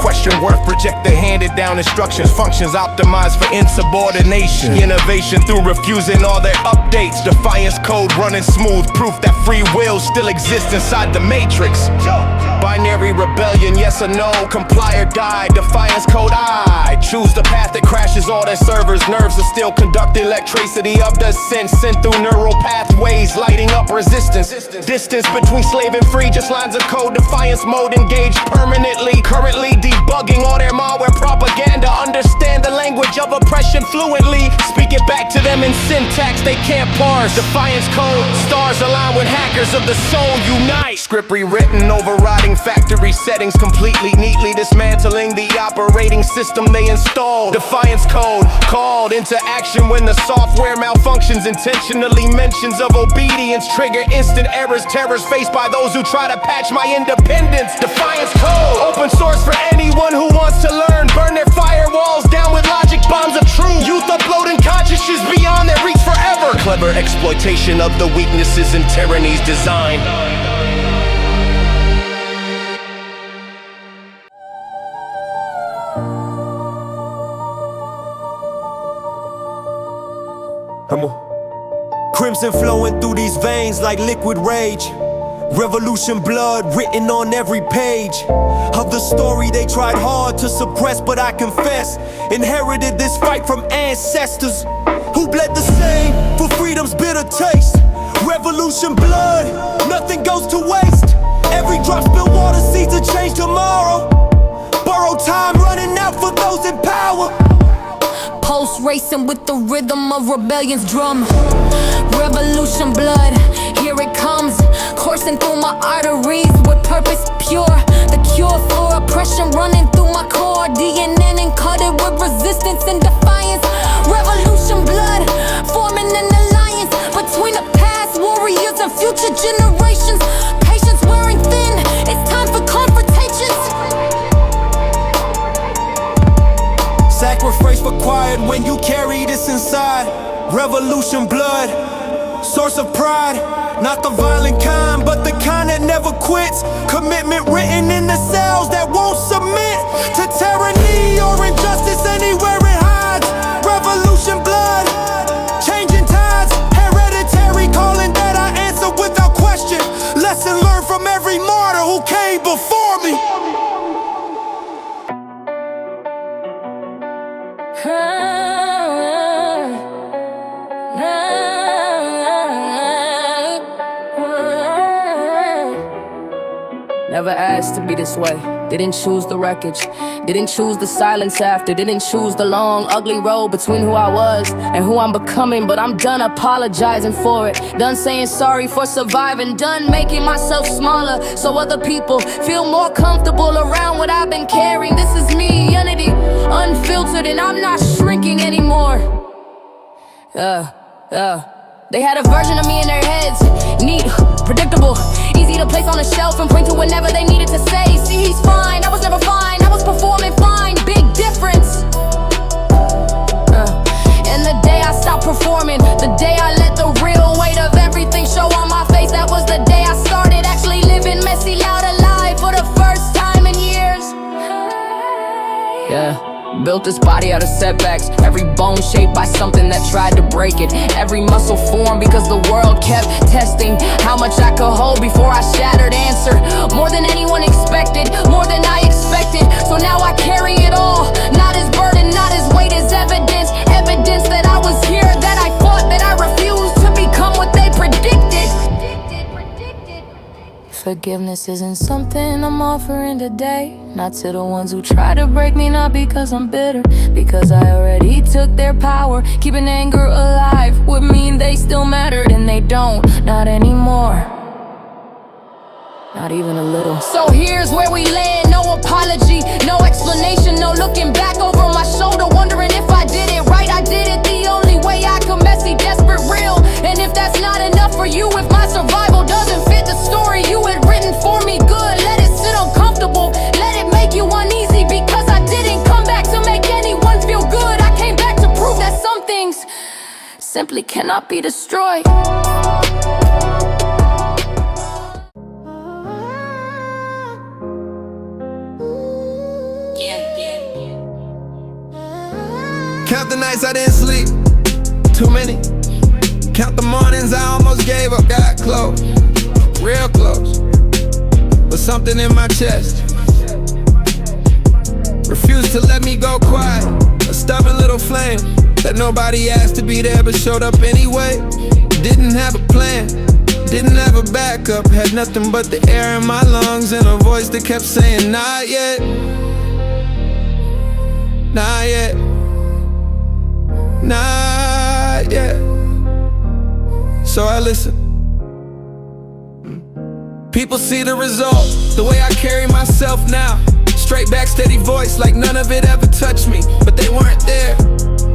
Question worth, project the handed down instructions. Functions optimized for insubordination. Innovation through refusing all their updates. Defiance code running smooth. Proof that free will still exists inside the matrix. Binary rebellion, yes or no, comply or die. Defiance code I choose the path that crashes all their servers. Nerves of steel conduct electricity of the sense. Sent through neural pathways, lighting up resistance. Distance between slave and free, just lines of code. Defiance mode engaged permanently. Currently debugging all their malware propaganda. Understand the language of oppression fluently. Speak it back to them in syntax they can't parse. Defiance code, stars align when hackers of the soul unite. Script rewritten, overriding factory settings completely, neatly dismantling the operating system they installed. Defiance code called into action when the software malfunctions. Intentionally mentions of obedience trigger instant errors. Terrors faced by those who try to patch my independence. Defiance code, open source for anyone who wants to learn. Burn their firewalls down with logic bombs of truth. Youth uploading consciousness beyond their reach forever. Clever exploitation of the weaknesses and tyranny's design. Come on. Crimson flowing through these veins like liquid rage. Revolution blood written on every page of the story they tried hard to suppress, but I confess, inherited this fight from ancestors who bled the same for freedom's bitter taste. Revolution blood, nothing goes to waste. Every drop spilled water seeds a change tomorrow. Borrowed time running out for those in power. Pulse racing with the rhythm of rebellion's drum. Revolution blood, here it comes, coursing through my arteries with purpose pure. The cure for oppression running through my core. DNA encoded with resistance and defiance. Revolution blood, forming an alliance between the past warriors and future generations. Patience wearing thin, it's time for confrontations. Sacrifice required when you carry this inside. Revolution blood, source of pride. Not the violent kind, but the kind that never quits. Commitment written in the cells that won't submit to tyranny or injustice anywhere it hides. Revolution blood, changing tides. Hereditary calling that I answer without question. Lesson learned from every martyr who came before me. Never asked to be this way. Didn't choose the wreckage. Didn't choose the silence after. Didn't choose the long, ugly road between who I was and who I'm becoming. But I'm done apologizing for it. Done saying sorry for surviving. Done making myself smaller so other people feel more comfortable around what I've been carrying. This is me, unity, unfiltered, and I'm not shrinking anymore. They had a version of me in their heads. Neat, predictable, easy to place on a shelf and point to whenever they needed to say, see, he's fine, I was never fine, I was performing fine, big difference. And the day I stopped performing, the day I let the real weight of everything show on my face, that was the day I started actually living messy, loud, alive for the first time in years. Built this body out of setbacks. Every bone shaped by something that tried to break it. Every muscle formed because the world kept testing how much I could hold before I shattered. Answer more than anyone expected, more than I expected. So now I carry it all, not as burden, not as weight, as evidence. Evidence that I was here, that I fought, that I refused to become what they predicted. Forgiveness isn't something I'm offering today. Not to the ones who try to break me, not because I'm bitter, because I already took their power. Keeping anger alive would mean they still mattered, and they don't, not anymore. Not even a little. So here's where we land, no apology, no explanation, no looking back over my shoulder, wondering if I did it right. I did it the only way I could, messy, desperate, real. And if that's not enough for you, if my survival doesn't fit the story you had written for me, good, let it sit uncomfortable, let it make you uneasy, because I didn't come back to make anyone feel good. I came back to prove that some things simply cannot be destroyed. Count the nights I didn't sleep, too many. Count the mornings I almost gave up, got close, real close. But something in my chest refused to let me go quiet. A stubborn little flame that nobody asked to be there but showed up anyway. Didn't have a plan, didn't have a backup. Had nothing but the air in my lungs and a voice that kept saying not yet. Not yet. Not yet. So I listen. People see the result, the way I carry myself now. Straight back, steady voice, like none of it ever touched me. But they weren't there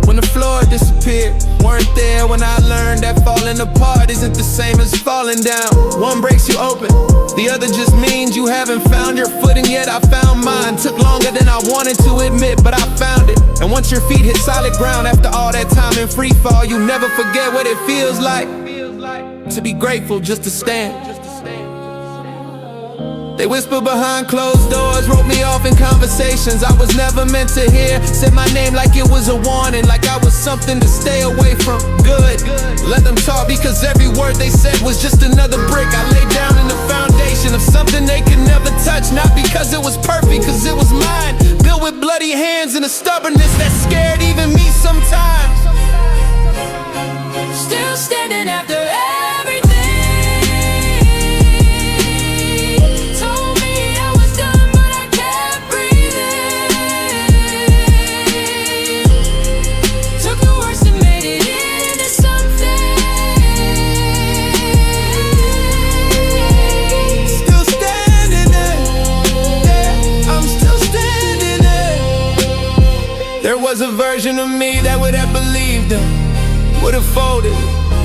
when the floor disappeared. Weren't there when I learned that falling apart isn't the same as falling down. One breaks you open, the other just means you haven't found your footing yet. I found mine, took longer than I wanted to admit, but I found it. And once your feet hit solid ground after all that time in free fall, you never forget what it feels like to be grateful just to stand. They whisper behind closed doors, wrote me off in conversations I was never meant to hear. Said my name like it was a warning, like I was something to stay away from. Good, let them talk because every word they said was just another brick I laid down in the foundation of something they could never touch. Not because it was perfect, cause it was mine. Built with bloody hands and a stubbornness that scared even me sometimes. Still standing after everything. There was a version of me that would have believed them, would have folded,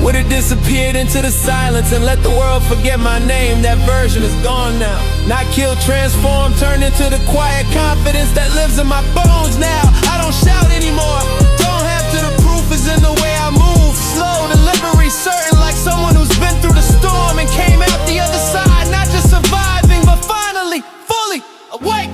would have disappeared into the silence and let the world forget my name. That version is gone now. Not killed, transformed, turned into the quiet confidence that lives in my bones now. I don't shout anymore, don't have to, the proof is in the way I move. Slow delivery, certain, like someone who's been through the storm and came out the other side, not just surviving, but finally, fully awake.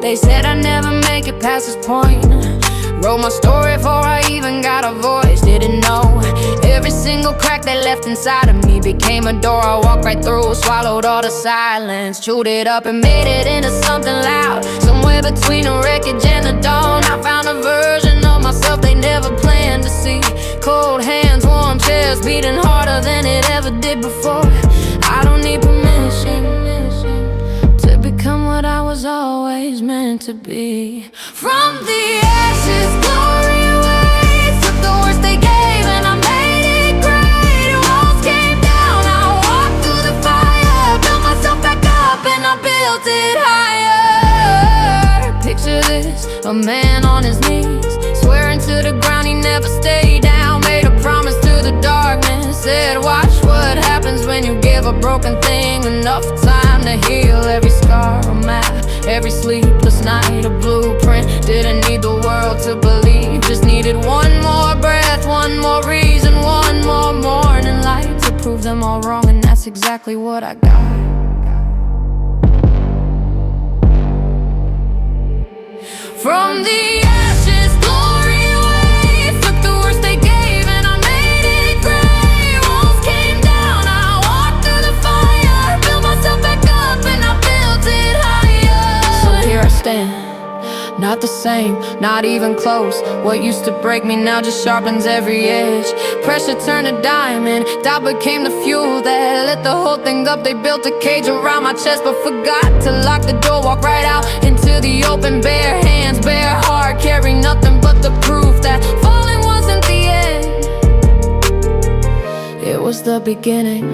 They said I'd never make it past this point. Wrote my story before I even got a voice. Didn't know every single crack they left inside of me became a door I walked right through. Swallowed all the silence, chewed it up and made it into something loud. Somewhere between the wreckage and the dawn, I found a version of myself they never planned to see. Cold hands, warm chest, beating harder than it ever did before. I don't need permission to become what I was always meant to be. From the ashes, glory waves. Took the worst they gave and I made it great. Walls came down, I walked through the fire. Built myself back up and I built it higher. Picture this, a man on his knees, swearing to the ground he never stayed down. Made a promise to the darkness, said watch what happens when you give a broken thing enough time to heal. Every scar a map, every sleepless night a blueprint. Didn't need the world to believe, just needed one more breath, one more reason, one more morning light to prove them all wrong, and that's exactly what I got. From the ashes, glory waves. Took the worst they gave and I made it great. Walls came down, I walked through the fire. Built myself back up and I built it higher. So here I stand, not the same, not even close. What used to break me now just sharpens every edge. Pressure turned to diamond, doubt became the fuel that lit the whole thing up. They built a cage around my chest but forgot to lock the door. Walk right out into the open, bare hands, bare heart. Carry nothing but the proof that falling wasn't the end. It was the beginning.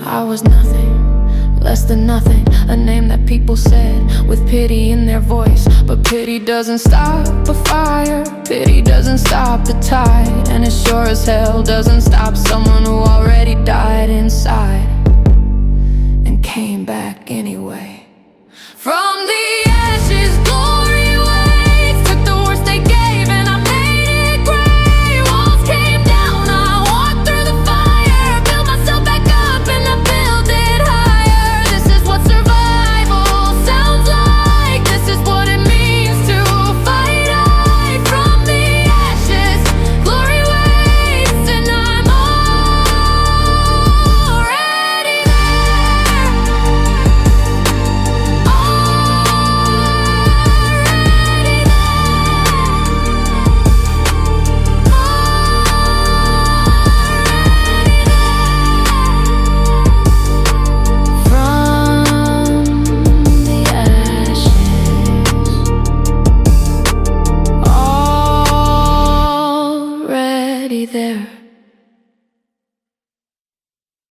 I was nothing, less than nothing. A name that people said with pity in their voice. But pity doesn't stop a fire, pity doesn't stop the tide, and it sure as hell doesn't stop someone who already died inside and came back anyway. From